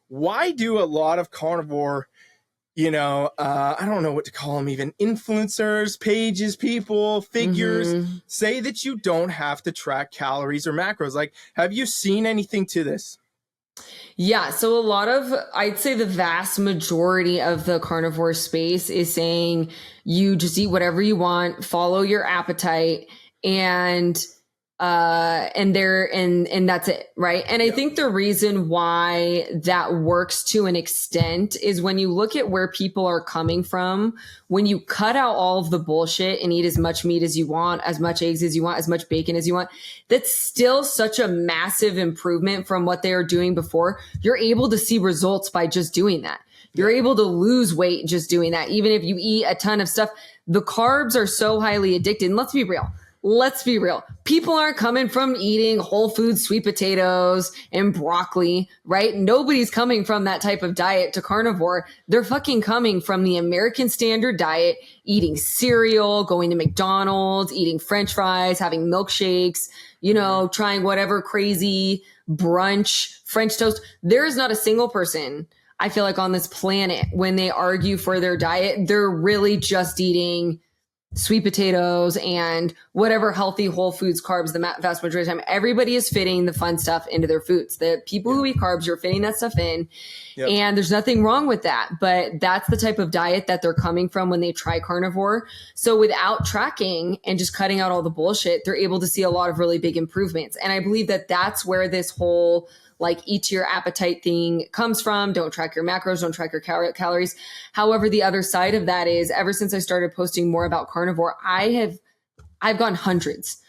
why do a lot of carnivore, you know, I don't know what to call them, even influencers, pages, people, figures, say that you don't have to track calories or macros? Like, have you seen anything to this? Yeah. So I'd say the vast majority of the carnivore space is saying you just eat whatever you want, follow your appetite, and that's it. Right. And I think the reason why that works to an extent is when you look at where people are coming from, when you cut out all of the bullshit and eat as much meat as you want, as much eggs as you want, as much bacon as you want, that's still such a massive improvement from what they were doing before. You're able to see results by just doing that. You're able to lose weight just doing that. Even if you eat a ton of stuff, the carbs are so highly addicted. And let's be real. People aren't coming from eating whole food sweet potatoes and broccoli, right? Nobody's coming from that type of diet to carnivore. They're fucking coming from the American standard diet, eating cereal, going to McDonald's, eating French fries, having milkshakes, you know, trying whatever crazy brunch, French toast. There is not a single person I feel like on this planet, when they argue for their diet, they're really just eating sweet potatoes and whatever healthy whole foods carbs. The vast majority of the time, everybody is fitting the fun stuff into their foods. The people who eat carbs are fitting that stuff in. Yep. And there's nothing wrong with that, but that's the type of diet that they're coming from when they try carnivore. So without tracking and just cutting out all the bullshit, they're able to see a lot of really big improvements. And I believe that that's where this whole like eat to your appetite thing comes from. Don't track your macros, don't track your calories. However, the other side of that is ever since I started posting more about carnivore, I've gotten hundreds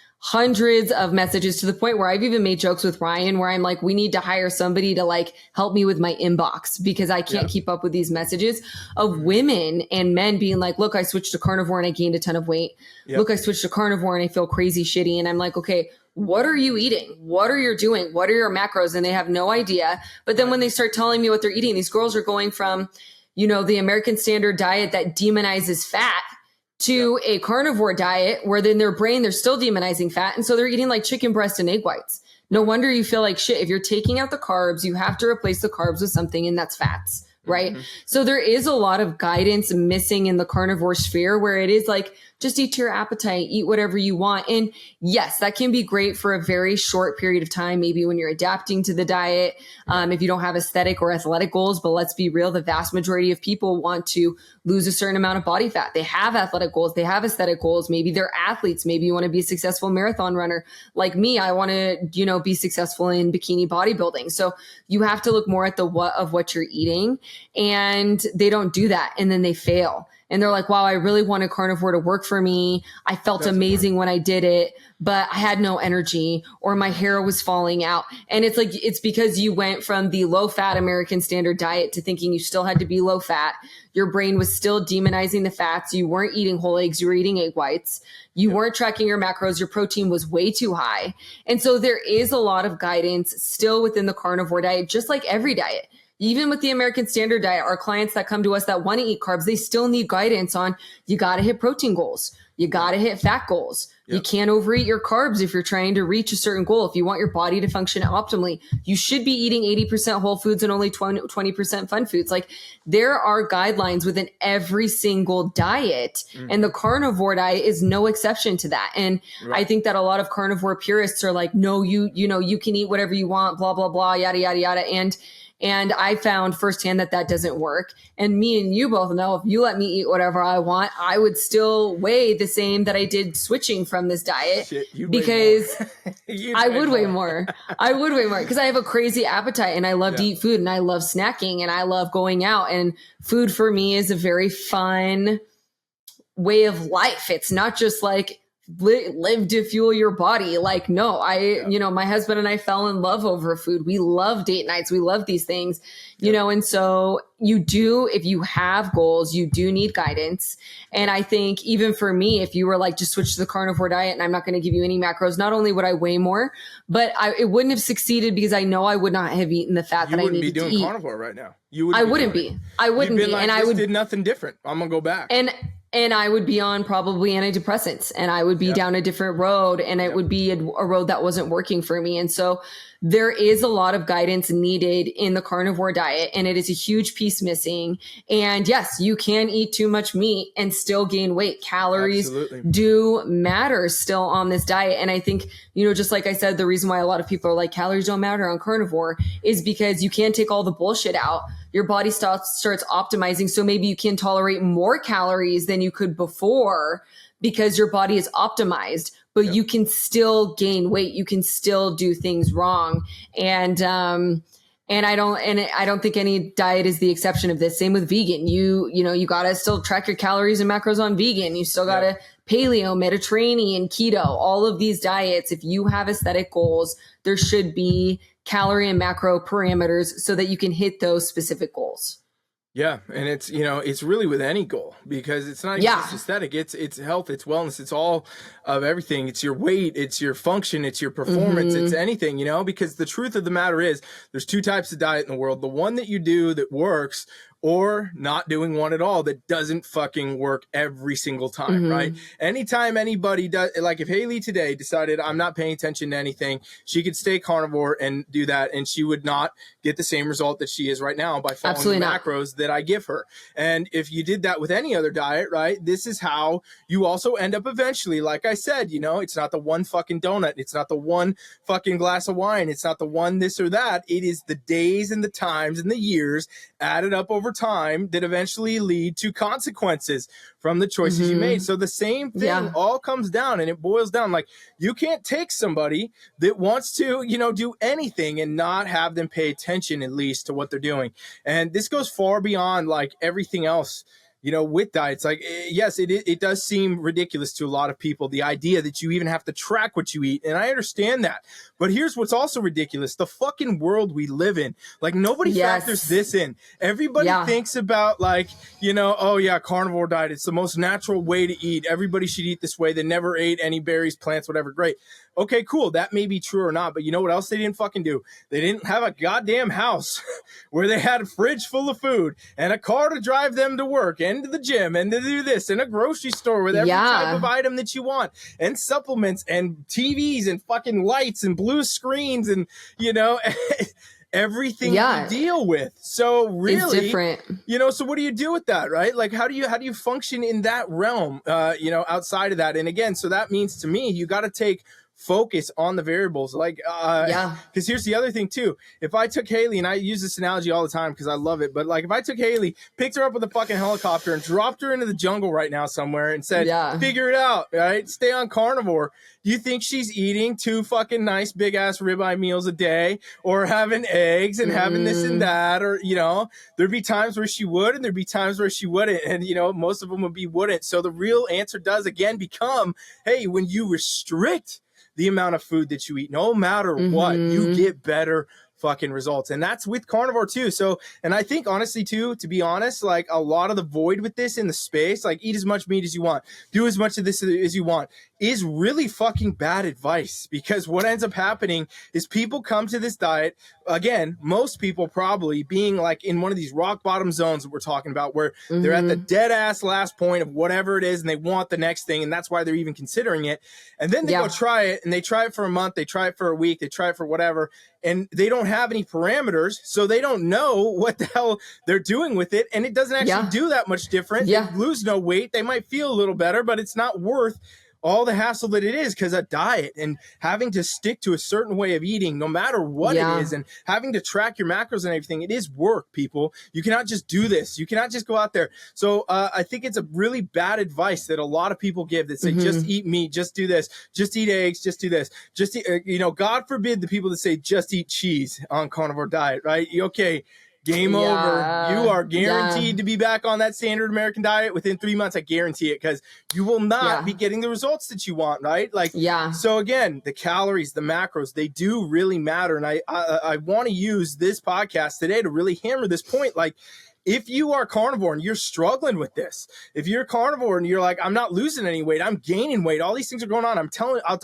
of messages to the point where I've even made jokes with Ryan where I'm like, we need to hire somebody to like help me with my inbox because I can't keep up with these messages of women and men being like, look, I switched to carnivore and I gained a ton of weight. Yep. Look, I switched to carnivore and I feel crazy shitty. And I'm like, okay, what are you eating? What are you doing? What are your macros? And they have no idea. But then when they start telling me what they're eating, these girls are going from, you know, the American standard diet that demonizes fat to a carnivore diet where then their brain, they're still demonizing fat. And so they're eating like chicken breast and egg whites. No wonder you feel like shit. If you're taking out the carbs, you have to replace the carbs with something, and that's fats, right? Mm-hmm. So there is a lot of guidance missing in the carnivore sphere where it is like, just eat to your appetite, eat whatever you want. And yes, that can be great for a very short period of time, maybe when you're adapting to the diet, if you don't have aesthetic or athletic goals. But let's be real, the vast majority of people want to lose a certain amount of body fat. They have athletic goals, they have aesthetic goals. Maybe they're athletes. Maybe you want to be a successful marathon runner. Like me, I want to, you know, be successful in bikini bodybuilding. So you have to look more at the what of what you're eating, and they don't do that. And then they fail. And they're like, wow, I really wanted carnivore to work for me. I felt amazing when I did it, but I had no energy or my hair was falling out. And it's like, it's because you went from the low fat American standard diet to thinking you still had to be low fat. Your brain was still demonizing the fats. You weren't eating whole eggs. You were eating egg whites. You weren't tracking your macros. Your protein was way too high. And so there is a lot of guidance still within the carnivore diet, just like every diet. Even with the American standard diet, our clients that come to us that want to eat carbs, they still need guidance on, you got to hit protein goals. You got to hit fat goals. Yep. You can't overeat your carbs if you're trying to reach a certain goal. If you want your body to function optimally, you should be eating 80% whole foods and only 20% fun foods. Like there are guidelines within every single diet, and the carnivore diet is no exception to that. And I think that a lot of carnivore purists are like, no, you can eat whatever you want, blah, blah, blah, yada, yada, yada. And I found firsthand that doesn't work. And me and you both know if you let me eat whatever I want, I would still weigh the same that I did switching from this diet. Shit, because I would weigh more. I would weigh more because I have a crazy appetite and I love to eat food and I love snacking and I love going out. And food for me is a very fun way of life. It's not just like live to fuel your body. Like, no, my husband and I fell in love over food. We love date nights. We love these things, you know, and so if you have goals, you do need guidance. And I think even for me, if you were like, just switch to the carnivore diet and I'm not going to give you any macros, not only would I weigh more, but it wouldn't have succeeded because I know I would not have eaten the fat that I needed to eat. You wouldn't be doing carnivore right now. I wouldn't be. Like, and I did nothing different. I'm going to go back. And I would be on probably antidepressants and I would be down a different road and it would be a road that wasn't working for me. And so there is a lot of guidance needed in the carnivore diet and it is a huge piece missing. And yes, you can eat too much meat and still gain weight. Calories do matter still on this diet. And I think, just like I said, the reason why a lot of people are like calories don't matter on carnivore is because you can't take all the bullshit out. Your body starts optimizing. So maybe you can tolerate more calories than you could before because your body is optimized, but you can still gain weight. You can still do things wrong. And I don't think any diet is the exception of this. Same with vegan. You gotta still track your calories and macros on vegan. You still gotta paleo, Mediterranean, keto, all of these diets. If you have aesthetic goals, there should be calorie and macro parameters so that you can hit those specific goals. Yeah. And it's, it's really with any goal because it's not just aesthetic. It's health, it's wellness, it's all of everything. It's your weight, it's your function, it's your performance, it's anything, because the truth of the matter is there's two types of diet in the world. The one that you do that works or not doing one at all that doesn't fucking work every single time, right? Anytime anybody does, like if Haley today decided I'm not paying attention to anything, she could stay carnivore and do that, and she would not get the same result that she is right now by following the macros that I give her. And if you did that with any other diet, right, this is how you also end up eventually. Like I said, you know, it's not the one fucking donut. It's not the one fucking glass of wine. It's not the one this or that. It is the days and the times and the years added up over time that eventually lead to consequences from the choices you made. So the same thing all comes down, and it boils down. Like, you can't take somebody that wants to, you know, do anything and not have them pay attention at least to what they're doing. And this goes far beyond like everything else, you know, with diets. Like, yes, it does seem ridiculous to a lot of people, the idea that you even have to track what you eat. And I understand that. But here's what's also ridiculous. The fucking world we live in. Like, nobody factors this in. Everybody thinks about, like, you know, oh yeah, carnivore diet. It's the most natural way to eat. Everybody should eat this way. They never ate any berries, plants, whatever. Great. Okay, cool. That may be true or not, but you know what else they didn't fucking do? They didn't have a goddamn house where they had a fridge full of food and a car to drive them to work and to the gym and to do this, and a grocery store with every type of item that you want, and supplements and TVs and fucking lights and blue screens and, you know, everything you deal with. So really, it's different. You know, so what do you do with that, right? Like, how do you function in that realm, you know, outside of that? And again, so that means to me, you got to take focus on the variables. Like, because here's the other thing too. If I took Haley, and I use this analogy all the time because I love it, but like if I took Haley, picked her up with a fucking helicopter and dropped her into the jungle right now somewhere and said, figure it out, right? Stay on carnivore. Do you think she's eating 2 fucking nice big ass ribeye meals a day, or having eggs and having this and that? Or, you know, there'd be times where she would and there'd be times where she wouldn't. And, you know, most of them would be wouldn't. So the real answer does again become, hey, when you restrict the amount of food that you eat, no matter what, you get better fucking results. And that's with carnivore too. So, and I think honestly too, to be honest, like a lot of the void with this in the space, like eat as much meat as you want, do as much of this as you want, is really fucking bad advice. Because what ends up happening is people come to this diet, again, most people probably being like in one of these rock bottom zones that we're talking about, where they're at the dead ass last point of whatever it is, and they want the next thing, and that's why they're even considering it. And then they go try it, and they try it for a month, they try it for a week, they try it for whatever, and they don't have any parameters, so they don't know what the hell they're doing with it, and it doesn't actually do that much different. They lose no weight, they might feel a little better, but it's not worth all the hassle that it is, because a diet and having to stick to a certain way of eating, no matter what it is, and having to track your macros and everything, it is work, people. You cannot just do this. You cannot just go out there. So I think it's a really bad advice that a lot of people give that say, just eat meat, just do this, just eat eggs, just do this, just eat, you know, God forbid the people that say just eat cheese on carnivore diet, right? Okay. Game over. You are guaranteed to be back on that standard American diet within 3 months. I guarantee it, because you will not be getting the results that you want, right? Like, so again, the calories, the macros, they do really matter. And I want to use this podcast today to really hammer this point. Like, if you are carnivore and you're struggling with this, if you're carnivore and you're like, I'm not losing any weight, I'm gaining weight, all these things are going on, I'm telling you,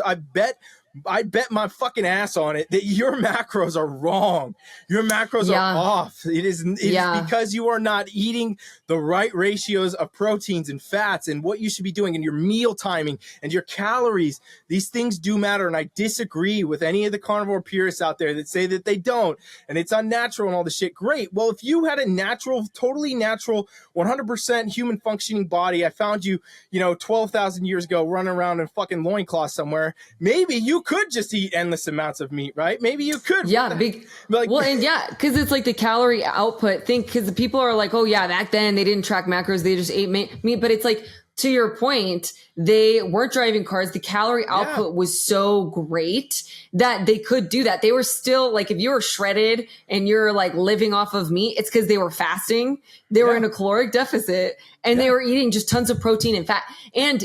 I bet my fucking ass on it that your macros are wrong. Your macros are off. It is because you are not eating the right ratios of proteins and fats and what you should be doing, and your meal timing and your calories. These things do matter. And I disagree with any of the carnivore purists out there that say that they don't, and it's unnatural and all this shit. Great. Well, if you had a natural, totally natural, 100% human functioning body, I found you, 12,000 years ago running around in fucking loincloth somewhere, maybe you could just eat endless amounts of meat, right? Maybe you could. Yeah. Because it's like the calorie output thing, because the people are like, oh yeah, back then they didn't track macros, they just ate meat. But it's like, to your point, they weren't driving cars. The calorie output was so great that they could do that. They were still like, if you were shredded and you're like living off of meat, it's because they were fasting. They were in a caloric deficit, and they were eating just tons of protein and fat, and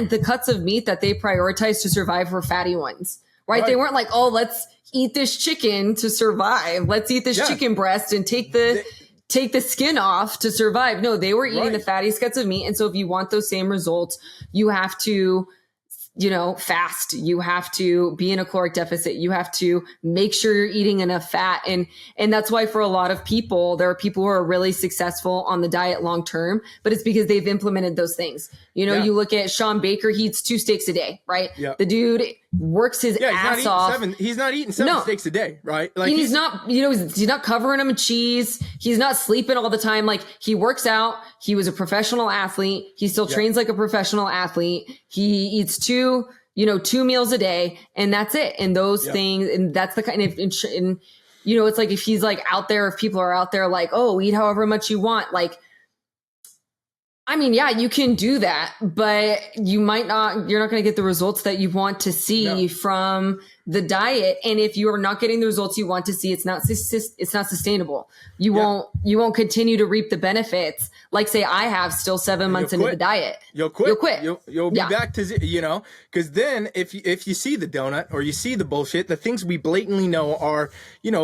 the cuts of meat that they prioritized to survive were fatty ones, right? They weren't like, oh, let's eat this chicken to survive. Let's eat this chicken breast and take the skin off to survive. No, they were eating the fattiest cuts of meat. And so if you want those same results, you have to fast. You have to be in a caloric deficit. You have to make sure you're eating enough fat. And that's why for a lot of people, there are people who are really successful on the diet long term, but it's because they've implemented those things. You look at Sean Baker, he eats 2 steaks a day, right? Yeah. The dude works his ass off. He's not eating 7 steaks a day, right? Like he's not, he's not covering them in cheese. He's not sleeping all the time. Like he works out. He was a professional athlete. He still trains like a professional athlete. He eats 2 meals a day, and that's it. And those things, and that's the kind of, and it's like if he's like out there, if people are out there like, oh, eat however much you want, like, I mean, yeah, you can do that, but you're not going to get the results that you want to see from the diet. And if you are not getting the results you want to see, it's not sustainable. You won't continue to reap the benefits. Like say I have still 7 months into the diet. You'll quit. You'll be back to, cause then if you see the donut or you see the bullshit, the things we blatantly know are,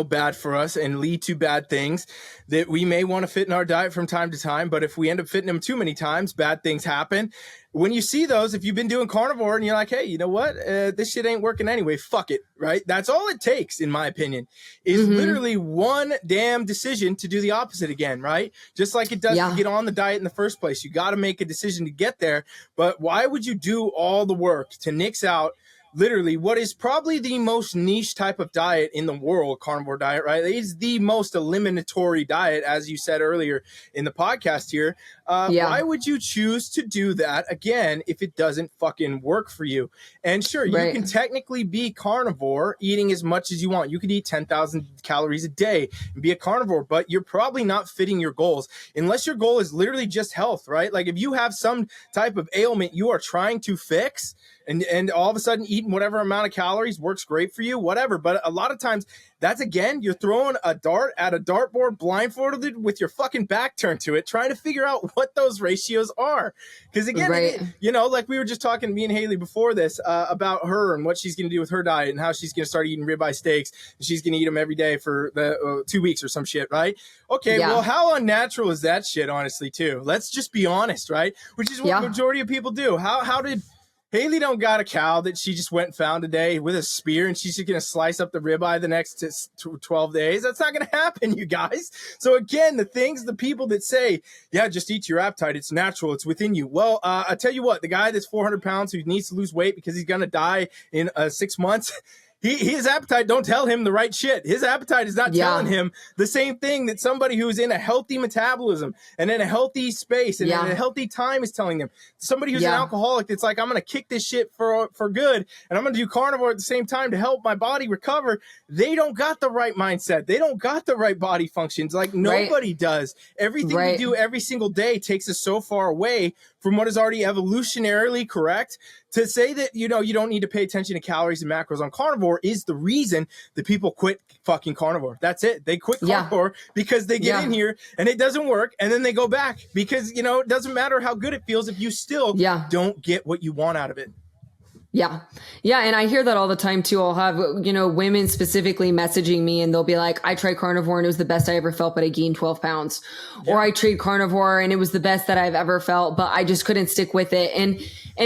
bad for us and lead to bad things that we may want to fit in our diet from time to time. But if we end up fitting them too many times, bad things happen. When you see those, if you've been doing carnivore and you're like, hey, you know what? This shit ain't working anyway. Fuck it. Right. That's all it takes, in my opinion, is literally one damn decision to do the opposite again. Right. Just like it does to get on the diet in the first place. You got to make a decision to get there. But why would you do all the work to nix out literally what is probably the most niche type of diet in the world, carnivore diet, right? It is the most eliminatory diet, as you said earlier in the podcast here. Why would you choose to do that again if it doesn't fucking work for you? And sure, you can technically be carnivore eating as much as you want. You could eat 10,000 calories a day and be a carnivore, but you're probably not fitting your goals unless your goal is literally just health, right? Like if you have some type of ailment you are trying to fix, and all of a sudden eating whatever amount of calories works great for you, whatever. But a lot of times that's, again, you're throwing a dart at a dartboard blindfolded with your fucking back turned to it, trying to figure out what those ratios are. Because again, like we were just talking, me and Haley before this, about her and what she's going to do with her diet and how she's going to start eating ribeye steaks. And she's going to eat them every day for the 2 weeks or some shit, right? Okay, well, how unnatural is that shit, honestly, too? Let's just be honest, right? Which is what the majority of people do. How did... Haley don't got a cow that she just went and found today with a spear and she's just going to slice up the ribeye the next 12 days. That's not going to happen, you guys. So again, the people that say, yeah, just eat your appetite. It's natural. It's within you. Well, I tell you what, the guy that's 400 pounds who needs to lose weight because he's going to die in 6 months, his appetite don't tell him the right shit. His appetite is not telling him the same thing that somebody who's in a healthy metabolism and in a healthy space and in a healthy time is telling them. Somebody who's an alcoholic that's like, I'm going to kick this shit for good and I'm going to do carnivore at the same time to help my body recover. They don't got the right mindset. They don't got the right body functions. Like nobody does. Everything we do every single day takes us so far away from what is already evolutionarily correct. To say that, you don't need to pay attention to calories and macros on carnivore is the reason that people quit fucking carnivore. That's it. They quit carnivore because they get in here and it doesn't work. And then they go back because, it doesn't matter how good it feels if you still don't get what you want out of it. Yeah. Yeah. And I hear that all the time too. I'll have, women specifically messaging me and they'll be like, I tried carnivore and it was the best I ever felt, but I gained 12 pounds. Yeah. Or I tried carnivore and it was the best that I've ever felt, but I just couldn't stick with it. And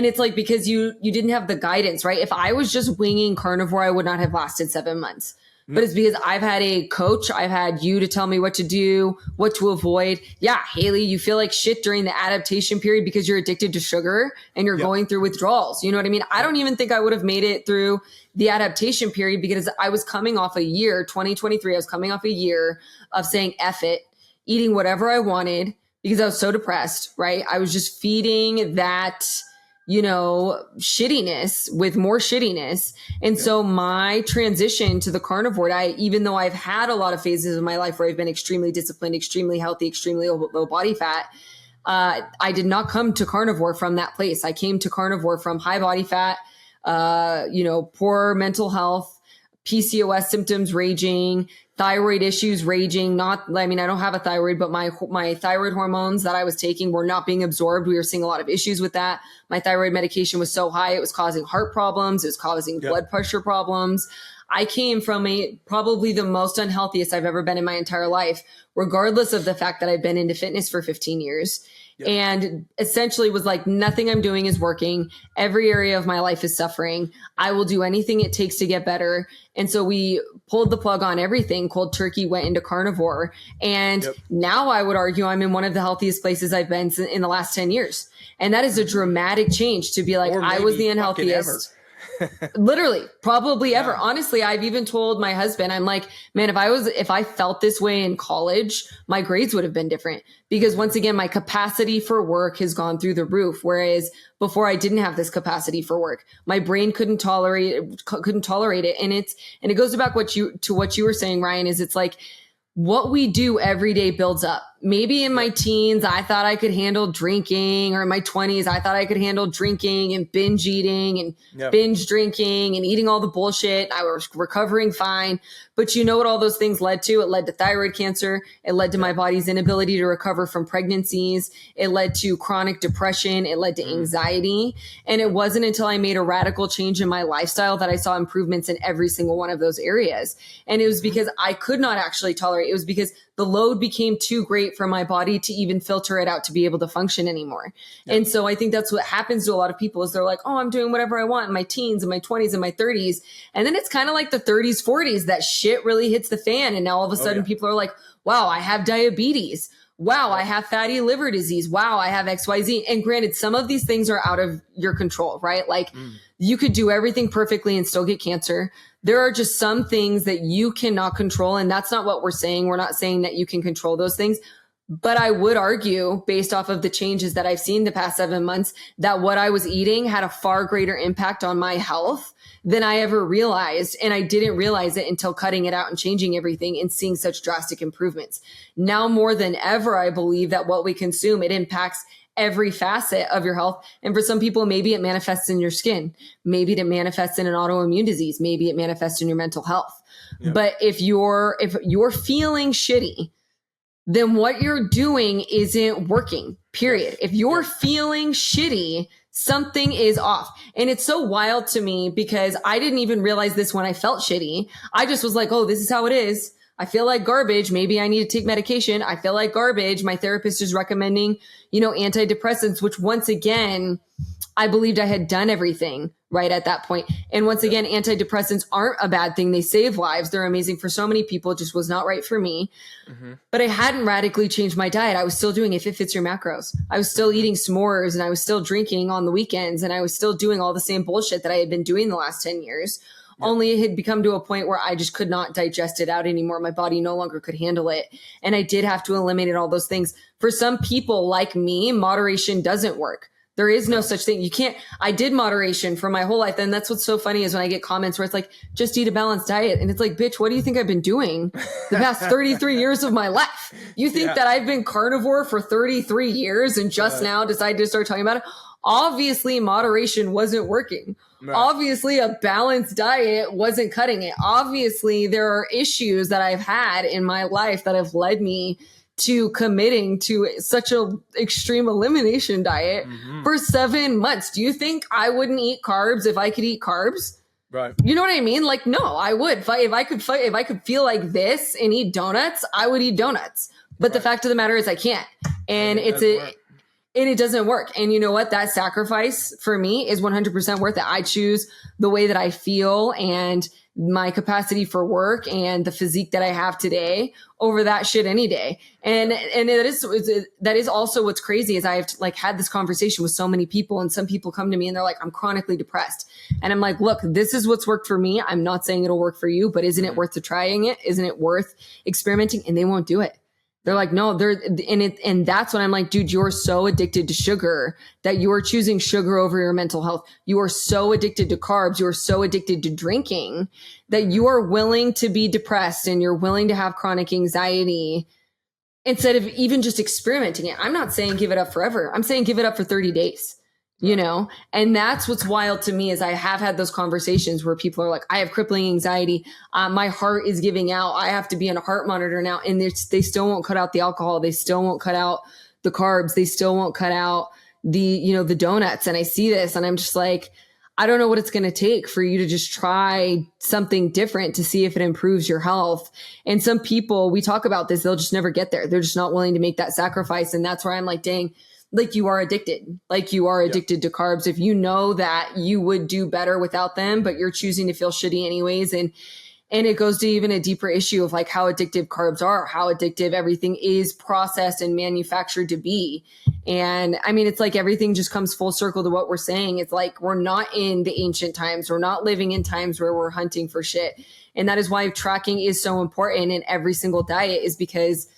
it's like, because you didn't have the guidance, right? If I was just winging carnivore, I would not have lasted 7 months. But it's because I've had a coach. I've had you to tell me what to do, what to avoid. Yeah, Haley, you feel like shit during the adaptation period because you're addicted to sugar and you're going through withdrawals. You know what I mean? I don't even think I would have made it through the adaptation period because I was coming off a year, 2023. I was coming off a year of saying, F it, eating whatever I wanted because I was so depressed, right? I was just feeding that shittiness with more shittiness. And so my transition to the carnivore diet, even though I've had a lot of phases in my life where I've been extremely disciplined, extremely healthy, extremely low body fat, I did not come to carnivore from that place. I came to carnivore from high body fat, poor mental health, PCOS symptoms raging, thyroid issues raging. I don't have a thyroid, but my thyroid hormones that I was taking were not being absorbed. We were seeing a lot of issues with that. My thyroid medication was so high, it was causing heart problems. It was causing blood pressure problems. I came from probably the most unhealthiest I've ever been in my entire life, regardless of the fact that I've been into fitness for 15 years. and essentially was like, nothing I'm doing is working. Every area of my life is suffering. I will do anything it takes to get better. And so we pulled the plug on everything. Cold turkey, went into carnivore. And now I would argue I'm in one of the healthiest places I've been in the last 10 years. And that is a dramatic change to be like, I was the unhealthiest. Literally, probably ever. Honestly, I've even told my husband, I'm like, man, if I felt this way in college, my grades would have been different, because once again, my capacity for work has gone through the roof. Whereas before, I didn't have this capacity for work. My brain couldn't tolerate it. And it goes back to what you were saying, Ryan, is it's like, what we do every day builds up. Maybe in my teens, I thought I could handle drinking, or in my 20s, I thought I could handle drinking and binge eating and binge drinking and eating all the bullshit. I was recovering fine. But you know what all those things led to? It led to thyroid cancer. It led to my body's inability to recover from pregnancies. It led to chronic depression. It led to anxiety. And it wasn't until I made a radical change in my lifestyle that I saw improvements in every single one of those areas. And it was because I could not actually tolerate it. It was because the load became too great for my body to even filter it out to be able to function anymore. And so I think that's what happens to a lot of people, is they're like, oh, I'm doing whatever I want in my teens and my 20s and my 30s. And then it's kind of like the 30s, 40s, that shit really hits the fan. And now all of a sudden people are like, wow, I have diabetes. Wow, I have fatty liver disease. Wow, I have XYZ. And granted, some of these things are out of your control, right? Like you could do everything perfectly and still get cancer. There are just some things that you cannot control. And that's not what we're saying. We're not saying that you can control those things. But I would argue, based off of the changes that I've seen the past 7 months, that what I was eating had a far greater impact on my health than I ever realized. And I didn't realize it until cutting it out and changing everything and seeing such drastic improvements. Now more than ever, I believe that what we consume, it impacts every facet of your health. And for some people, maybe it manifests in your skin. Maybe it manifests in an autoimmune disease. Maybe it manifests in your mental health. But if you're feeling shitty, then what you're doing isn't working, period. If you're feeling shitty, something is off. And it's so wild to me, because I didn't even realize this when I felt shitty. I just was like, oh, this is how it is. I feel like garbage. Maybe I need to take medication. I feel like garbage. My therapist is recommending, antidepressants, which once again, I believed I had done everything right at that point. And once again, antidepressants aren't a bad thing. They save lives. They're amazing for so many people. It just was not right for me. But I hadn't radically changed my diet. I was still doing If It Fits Your Macros. I was still eating s'mores, and I was still drinking on the weekends, and I was still doing all the same bullshit that I had been doing the last 10 years. Only it had become to a point where I just could not digest it out anymore. My body no longer could handle it. And I did have to eliminate all those things. For some people like me, moderation doesn't work. There is no such thing. I did moderation for my whole life. And that's what's so funny is when I get comments where it's like, just eat a balanced diet. And it's like, bitch, what do you think I've been doing the past 33 years of my life? You think that I've been carnivore for 33 years and just now decided to start talking about it? Obviously, moderation wasn't working. Right. Obviously, a balanced diet wasn't cutting it. Obviously, there are issues that I've had in my life that have led me to committing to such a extreme elimination diet for 7 months. Do you think I wouldn't eat carbs if I could eat carbs? Right. You know what I mean? Like, no, I would. If I could feel like this and eat donuts, I would eat donuts. But the fact of the matter is I can't. And it doesn't work. And you know what? That sacrifice for me is 100% worth it. I choose the way that I feel and my capacity for work and the physique that I have today over that shit any day. And that is also what's crazy is I've had this conversation with so many people, and some people come to me and they're like, I'm chronically depressed. And I'm like, look, this is what's worked for me. I'm not saying it'll work for you, but isn't it worth trying it? Isn't it worth experimenting? And they won't do it. They're like, no, and that's when I'm like, dude, you're so addicted to sugar that you are choosing sugar over your mental health. You are so addicted to carbs. You are so addicted to drinking that you are willing to be depressed and you're willing to have chronic anxiety instead of even just experimenting it. I'm not saying give it up forever. I'm saying give it up for 30 days. And that's what's wild to me is I have had those conversations where people are like, I have crippling anxiety. My heart is giving out. I have to be on a heart monitor now. And they still won't cut out the alcohol. They still won't cut out the carbs. They still won't cut out the donuts. And I see this and I'm just like, I don't know what it's going to take for you to just try something different to see if it improves your health. And some people, we talk about this, they'll just never get there. They're just not willing to make that sacrifice. And that's where I'm like, dang, like you are addicted. Like you are addicted to carbs. If you know that you would do better without them, but you're choosing to feel shitty anyways. And it goes to even a deeper issue of like how addictive carbs are, how addictive everything is processed and manufactured to be. And I mean, it's like everything just comes full circle to what we're saying. It's like we're not in the ancient times. We're not living in times where we're hunting for shit. And that is why tracking is so important in every single diet, is because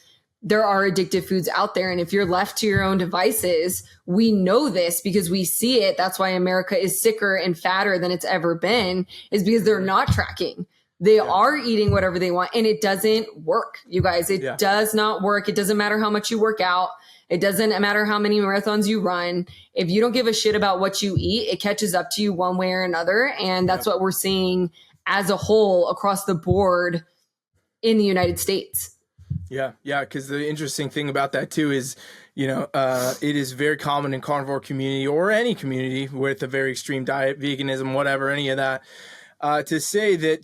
there are addictive foods out there. And if you're left to your own devices, we know this because we see it. That's why America is sicker and fatter than it's ever been, is because they're not tracking. They are eating whatever they want, and it doesn't work, you guys. It does not work. It doesn't matter how much you work out. It doesn't matter how many marathons you run. If you don't give a shit about what you eat, it catches up to you one way or another. And that's what we're seeing as a whole across the board in the United States. Yeah. Because the interesting thing about that too is, it is very common in carnivore community or any community with a very extreme diet, veganism, whatever, any of that, to say that,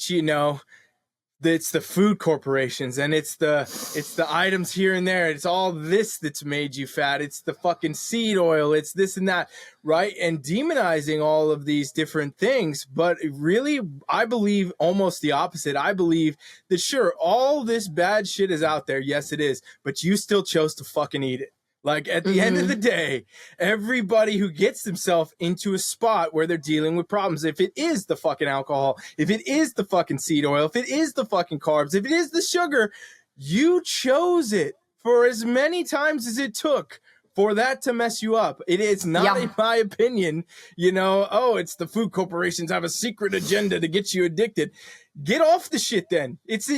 that it's the food corporations and it's the items here and there. It's all this that's made you fat. It's the fucking seed oil. It's this and that, right? And demonizing all of these different things. But really, I believe almost the opposite. I believe that sure, all this bad shit is out there. Yes, it is. But you still chose to fucking eat it. Like at the end of the day, everybody who gets themselves into a spot where they're dealing with problems, if it is the fucking alcohol, if it is the fucking seed oil, if it is the fucking carbs, if it is the sugar, you chose it for as many times as it took for that to mess you up. It is not, in my opinion, it's the food corporations have a secret agenda to get you addicted. Get off the shit then. It's,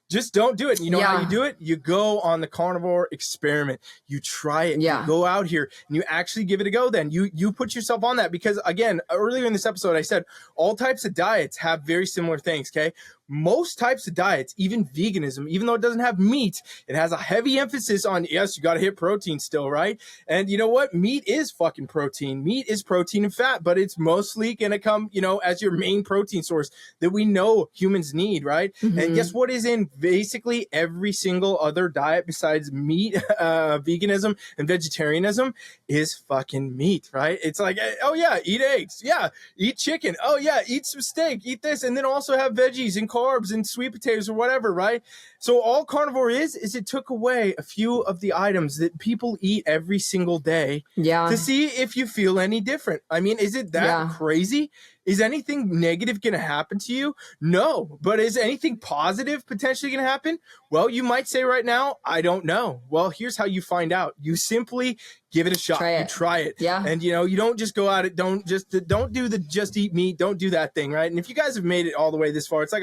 just don't do it. You know how you do it? You go on the Carnivore Experiment. You try it. You go out here and you actually give it a go then. You put yourself on that because, again, earlier in this episode, I said all types of diets have very similar things, okay? Most types of diets, even veganism, even though it doesn't have meat, it has a heavy emphasis on, yes, you got to hit protein still, right? And you know what? Meat is fucking protein. Meat is protein and fat, but it's mostly going to come, as your main protein source that we know humans need, right? And guess what is in basically every single other diet besides meat, veganism and vegetarianism is fucking meat, right? It's like, oh yeah, eat eggs. Yeah, eat chicken. Oh yeah, eat some steak, eat this. And then also have veggies and carbs and sweet potatoes or whatever, right? So all carnivore is it took away a few of the items that people eat every single day to see if you feel any different. I mean, is it that crazy? Is anything negative going to happen to you? No. But is anything positive potentially going to happen? Well, you might say right now, I don't know. Well, here's how you find out. You simply give it a shot. You try it. Yeah. And, you don't just go at it. Don't do the just eat meat. Don't do that thing, right? And if you guys have made it all the way this far, it's like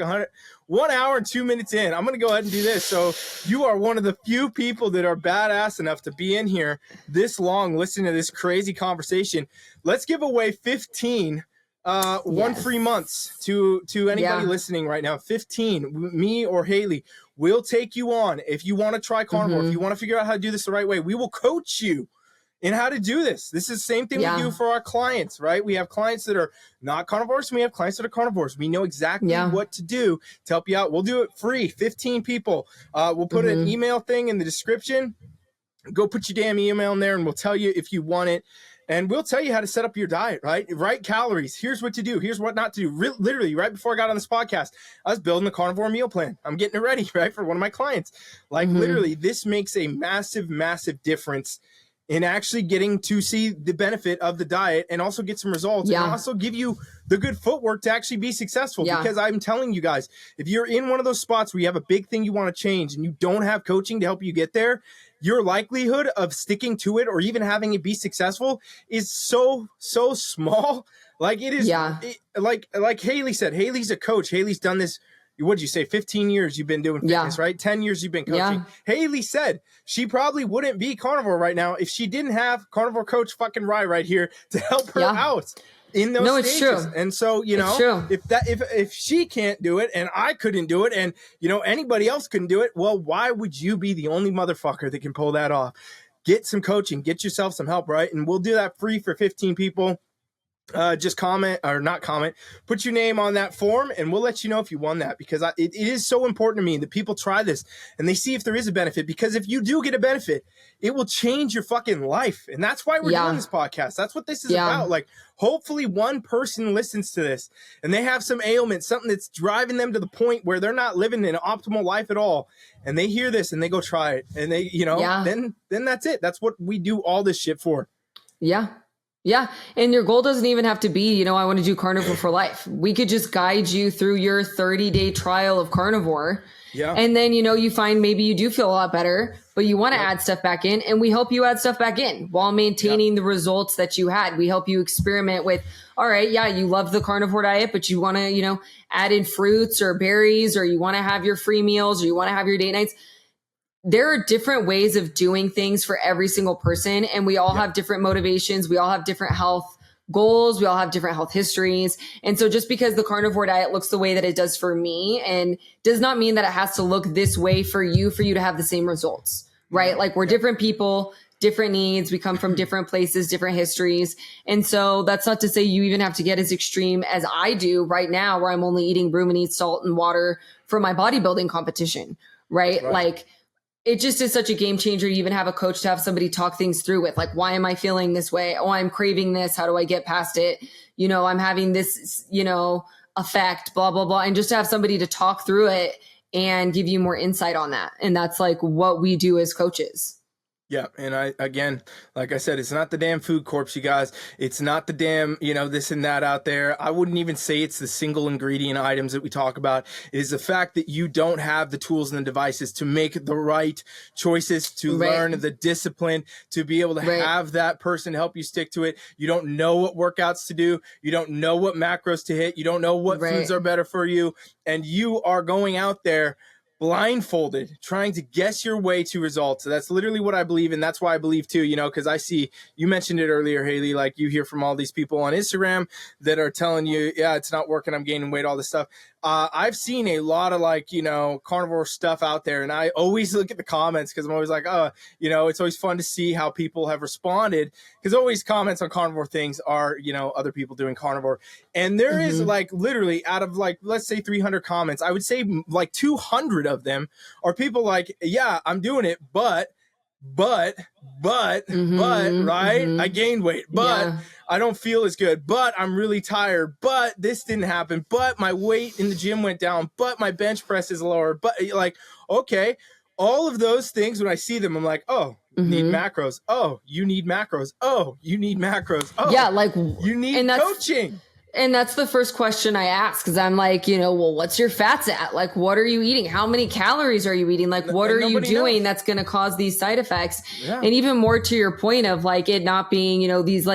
1 hour and 2 minutes in. I'm going to go ahead and do this. So you are one of the few people that are badass enough to be in here this long listening to this crazy conversation. Let's give away 15 1 free months to anybody listening right now. 15, me or Haley, will take you on. If you want to try carnivore, if you want to figure out how to do this the right way, we will coach you in how to do this. This is the same thing we do for our clients, right? We have clients that are not carnivores, and we have clients that are carnivores. We know exactly what to do to help you out. We'll do it free, 15 people. We'll put an email thing in the description. Go put your damn email in there and we'll tell you if you want it. And we'll tell you how to set up your diet, right? Write calories. Here's what to do. Here's what not to do. Literally, right before I got on this podcast, I was building the carnivore meal plan. I'm getting it ready, right, for one of my clients. Like, literally, this makes a massive, massive difference in actually getting to see the benefit of the diet and also get some results and also give you the good footwork to actually be successful. Because I'm telling you guys, if you're in one of those spots where you have a big thing you want to change and you don't have coaching to help you get there, your likelihood of sticking to it or even having it be successful is so small. Like it is like Haley said, Haley's a coach. Haley's done this. What'd you say? 15 years you've been doing fitness, right? 10 years you've been coaching. Haley said she probably wouldn't be carnivore right now if she didn't have carnivore coach fucking Rye right here to help her out in those stages. It's true. And so, if she can't do it and I couldn't do it and, anybody else couldn't do it, well, why would you be the only motherfucker that can pull that off? Get some coaching, get yourself some help, right? And we'll do that free for 15 people. just comment or not comment, put your name on that form and we'll let you know if you won that, because it is so important to me that people try this and they see if there is a benefit, because if you do get a benefit, it will change your fucking life. And that's why we're doing this podcast. That's what this is about. Like, hopefully one person listens to this and they have some ailment, something that's driving them to the point where they're not living an optimal life at all. And they hear this and they go try it and they, then that's it. That's what we do all this shit for. Yeah. Yeah. And your goal doesn't even have to be, I want to do carnivore for life. We could just guide you through your 30-day trial of carnivore. Yeah. And then, you find maybe you do feel a lot better, but you want to add stuff back in, and we help you add stuff back in while maintaining the results that you had. We help you experiment with, all right, you love the carnivore diet, but you want to, add in fruits or berries, or you want to have your free meals, or you want to have your date nights. There are different ways of doing things for every single person. And we all have different motivations. We all have different health goals. We all have different health histories. And so just because the carnivore diet looks the way that it does for me, and does not mean that it has to look this way for you to have the same results, right? Like, we're different people, different needs. We come from different places, different histories. And so that's not to say you even have to get as extreme as I do right now, where I'm only eating ruminants, salt, and water for my bodybuilding competition, right? Like, it just is such a game changer. You even have a coach to have somebody talk things through with, like, why am I feeling this way? Oh, I'm craving this. How do I get past it? I'm having this, effect, blah, blah, blah. And just to have somebody to talk through it and give you more insight on that. And that's like what we do as coaches. Yeah. And again, like I said, it's not the damn food corpse, you guys. It's not the damn, this and that out there. I wouldn't even say it's the single ingredient items that we talk about. It is the fact that you don't have the tools and the devices to make the right choices, to learn the discipline, to be able to have that person help you stick to it. You don't know what workouts to do. You don't know what macros to hit. You don't know what foods are better for you. And you are going out there blindfolded, trying to guess your way to results. So that's literally what I believe. And that's why I believe too, because I see, you mentioned it earlier, Haley, like, you hear from all these people on Instagram that are telling you, it's not working, I'm gaining weight, all this stuff. I've seen a lot of carnivore stuff out there, and I always look at the comments because I'm always like, it's always fun to see how people have responded, because always comments on carnivore things are, other people doing carnivore. And there is literally out of let's say 300 comments, I would say 200 of them are people like, yeah, I'm doing it, but right? I gained weight, but I don't feel as good, but I'm really tired, but this didn't happen, but my weight in the gym went down, but my bench press is lower, but okay, all of those things, when I see them, I'm like, oh, you need macros. Oh, you need macros. Oh, you need macros. Oh, yeah, you need coaching. And that's the first question I ask, because I'm like, well, what's your fats at? Like, what are you eating? How many calories are you eating? Like, what are you doing that's going to cause these side effects? Yeah. And even more to your point of it not being, these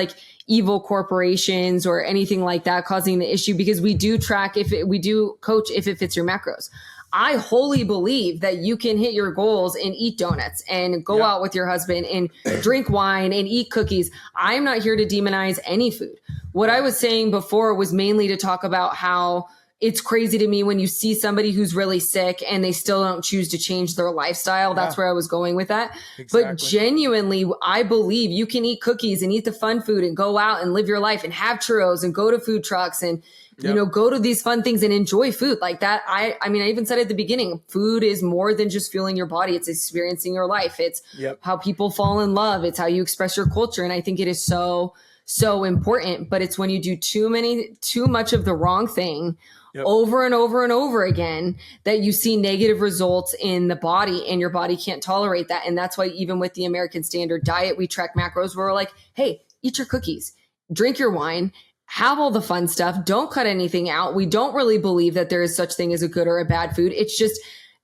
evil corporations or anything like that causing the issue, because we do track we do coach if it fits your macros. I wholly believe that you can hit your goals and eat donuts and go out with your husband and drink wine and eat cookies. I'm not here to demonize any food. What I was saying before was mainly to talk about how it's crazy to me when you see somebody who's really sick and they still don't choose to change their lifestyle. That's where I was going with that. Exactly. But genuinely, I believe you can eat cookies and eat the fun food and go out and live your life and have churros and go to food trucks and go to these fun things and enjoy food like that. I mean, I even said at the beginning, food is more than just fueling your body. It's experiencing your life. It's how people fall in love. It's how you express your culture. And I think it is so important, but it's when you do too much of the wrong thing over and over and over again that you see negative results in the body, and your body can't tolerate that. And that's why even with the American Standard Diet, we track macros where we're like, hey, eat your cookies, drink your wine, have all the fun stuff. Don't cut anything out. We don't really believe that there is such thing as a good or a bad food. It's just,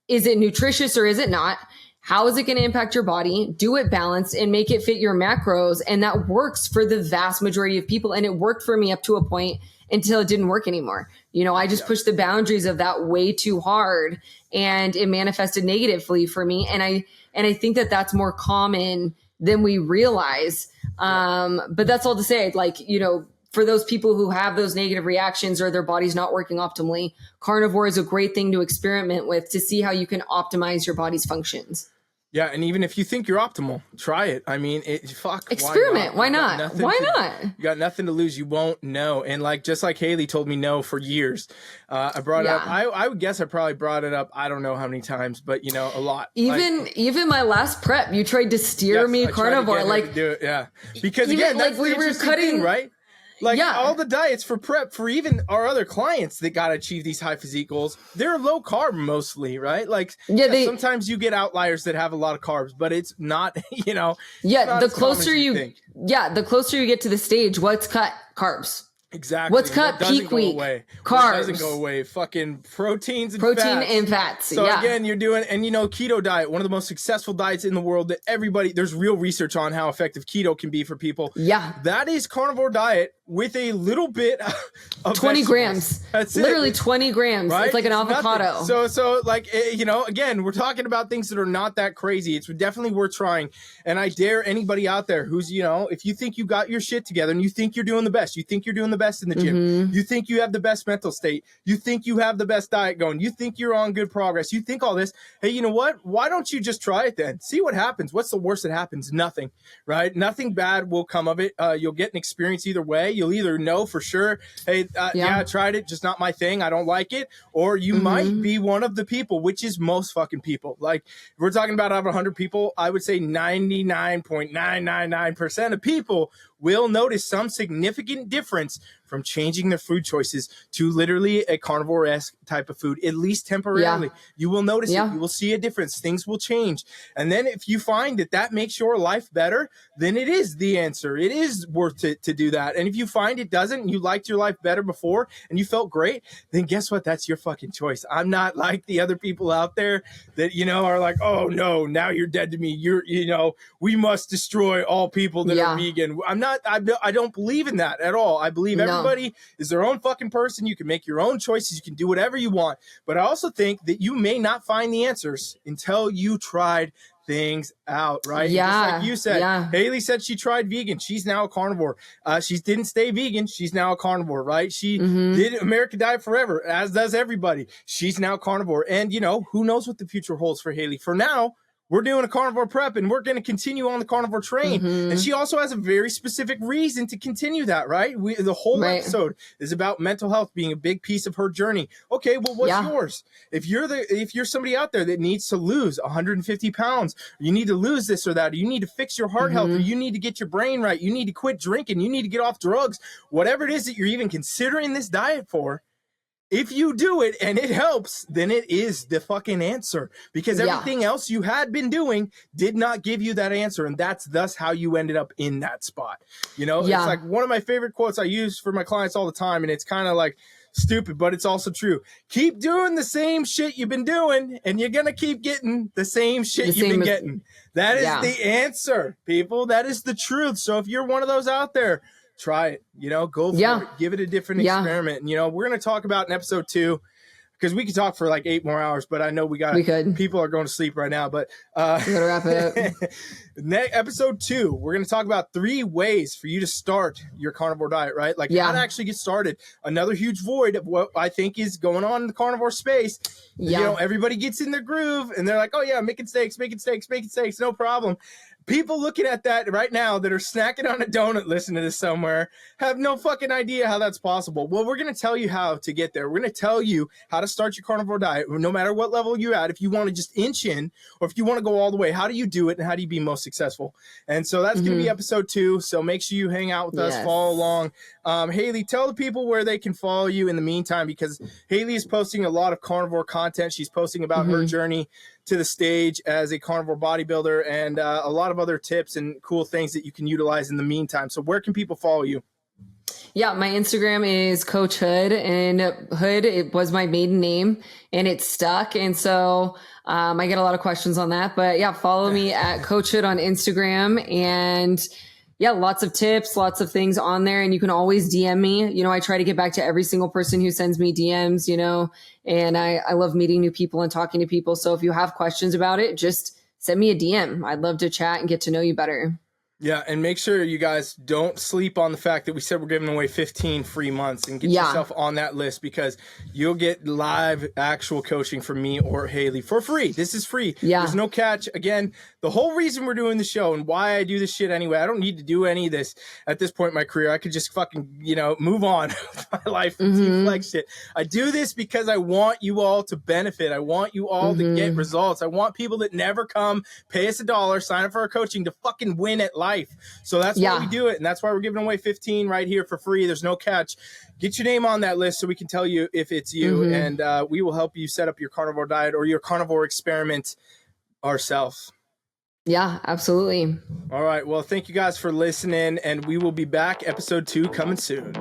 is it nutritious or is it not? How is it going to impact your body? Do it balanced and make it fit your macros. And that works for the vast majority of people. And it worked for me up to a point until it didn't work anymore. I just pushed the boundaries of that way too hard, and it manifested negatively for me. And I think that that's more common than we realize. But that's all to say, for those people who have those negative reactions or their body's not working optimally, carnivore is a great thing to experiment with to see how you can optimize your body's functions. Yeah, and even if you think you're optimal, try it. I mean, experiment. Why not? Why not? You got nothing to lose. You won't know. And like, just like Haley told me no for years, I brought it up. I would guess I probably brought it up. I don't know how many times, but a lot. Even my last prep, you tried to steer me carnivore. Like, do it. Yeah, because again, that's like we were cutting, right? Like all the diets for prep for even our other clients that got to achieve these high physique goals, they're low carb mostly, right? Like sometimes you get outliers that have a lot of carbs, but it's not, the closer the closer you get to the stage, what's cut? Carbs. Exactly. What's cut peak week? Carbs. Doesn't go away. Fucking protein and fats. So again, you're doing, and keto diet, one of the most successful diets in the world that there's real research on how effective keto can be for people. Yeah. That is carnivore diet with a little bit of 20 vegetables. grams. That's literally it. 20 grams. Right? It's like an avocado. Nothing. So like, again, we're talking about things that are not that crazy. It's definitely worth trying. And I dare anybody out there who's, if you think you got your shit together and you think you're doing the best, you think you're doing the best in the gym, you think you have the best mental state, you think you have the best diet going, you think you're on good progress, you think all this, hey, you know what? Why don't you just try it then? See what happens. What's the worst that happens? Nothing, right? Nothing bad will come of it. You'll get an experience either way. You'll either know for sure, hey, I tried it, just not my thing, I don't like it, or you might be one of the people, which is most fucking people. Like, if we're talking about out of 100 people, I would say 99.999% of people will notice some significant difference from changing their food choices to literally a carnivore-esque type of food, at least temporarily. You will notice it. You will see a difference. Things will change. And then if you find that makes your life better, then it is the answer. It is worth it to do that. And if you find it doesn't, and you liked your life better before and you felt great, then guess what? That's your fucking choice. I'm not like the other people out there that, are like, oh no, now you're dead to me. We must destroy all people that are vegan. I don't believe in that at all. I believe everybody is their own fucking person. You can make your own choices. You can do whatever you want. But I also think that you may not find the answers until you tried things out, right? Yeah. Just like you said, Haley said she tried vegan. She's now a carnivore. She didn't stay vegan. She's now a carnivore, right? She did American Diet forever, as does everybody. She's now carnivore. And, who knows what the future holds for Haley. For now, we're doing a carnivore prep and we're going to continue on the carnivore train. And she also has a very specific reason to continue that, right? The whole episode is about mental health being a big piece of her journey. Okay, well, what's yours? If you're somebody out there that needs to lose 150 pounds, you need to lose this or that, or you need to fix your heart health, or you need to get your brain right, you need to quit drinking, you need to get off drugs, whatever it is that you're even considering this diet for, if you do it and it helps, then it is the fucking answer, because everything else you had been doing did not give you that answer. And that's thus how you ended up in that spot. It's like one of my favorite quotes I use for my clients all the time. And it's kind of like stupid, but it's also true. Keep doing the same shit you've been doing and you're going to keep getting the same shit you've been getting. That is the answer, people. That is the truth. So if you're one of those out there, try it, go for it, give it a different experiment. And, we're going to talk about in episode 2, because we could talk for like 8 more hours, but I know people are going to sleep right now, but we gotta wrap it up. Episode 2, we're going to talk about 3 ways for you to start your carnivore diet, right? Like how to actually get started. Another huge void of what I think is going on in the carnivore space. Everybody gets in their groove and they're like, oh yeah, making steaks, no problem. People looking at that right now that are snacking on a donut listening to this somewhere have no fucking idea how that's possible. Well, we're going to tell you how to get there. We're going to tell you how to start your carnivore diet, no matter what level you're at. If you want to just inch in, or if you want to go all the way, how do you do it and how do you be most successful? And so that's going to be episode 2. So make sure you hang out with us, follow along. Haley, tell the people where they can follow you in the meantime, because Haley is posting a lot of carnivore content. She's posting about her journey to the stage as a carnivore bodybuilder and a lot of other tips and cool things that you can utilize in the meantime. So where can people follow you? Yeah, my Instagram is Coach Hood, and Hood, it was my maiden name and it stuck. And so I get a lot of questions on that, but follow me at Coach Hood on Instagram, and lots of tips, lots of things on there. And you can always DM me. I try to get back to every single person who sends me DMs, and I love meeting new people and talking to people. So if you have questions about it, just send me a DM. I'd love to chat and get to know you better. Yeah, and make sure you guys don't sleep on the fact that we said we're giving away 15 free months, and get yourself on that list, because you'll get live actual coaching from me or Haley for free. This is free. Yeah. There's no catch. Again, the whole reason we're doing the show and why I do this shit anyway, I don't need to do any of this at this point in my career. I could just fucking, move on with my life and team-fflex shit. I do this because I want you all to benefit. I want you all to get results. I want people that never come, pay us $1, sign up for our coaching, to fucking win at life. So that's why we do it, and that's why we're giving away 15 right here for free. There's no catch. Get your name on that list so we can tell you if it's you, and we will help you set up your carnivore diet or your carnivore experiment ourselves. Yeah, absolutely. All right. Well, thank you guys for listening, and we will be back. Episode 2 coming soon.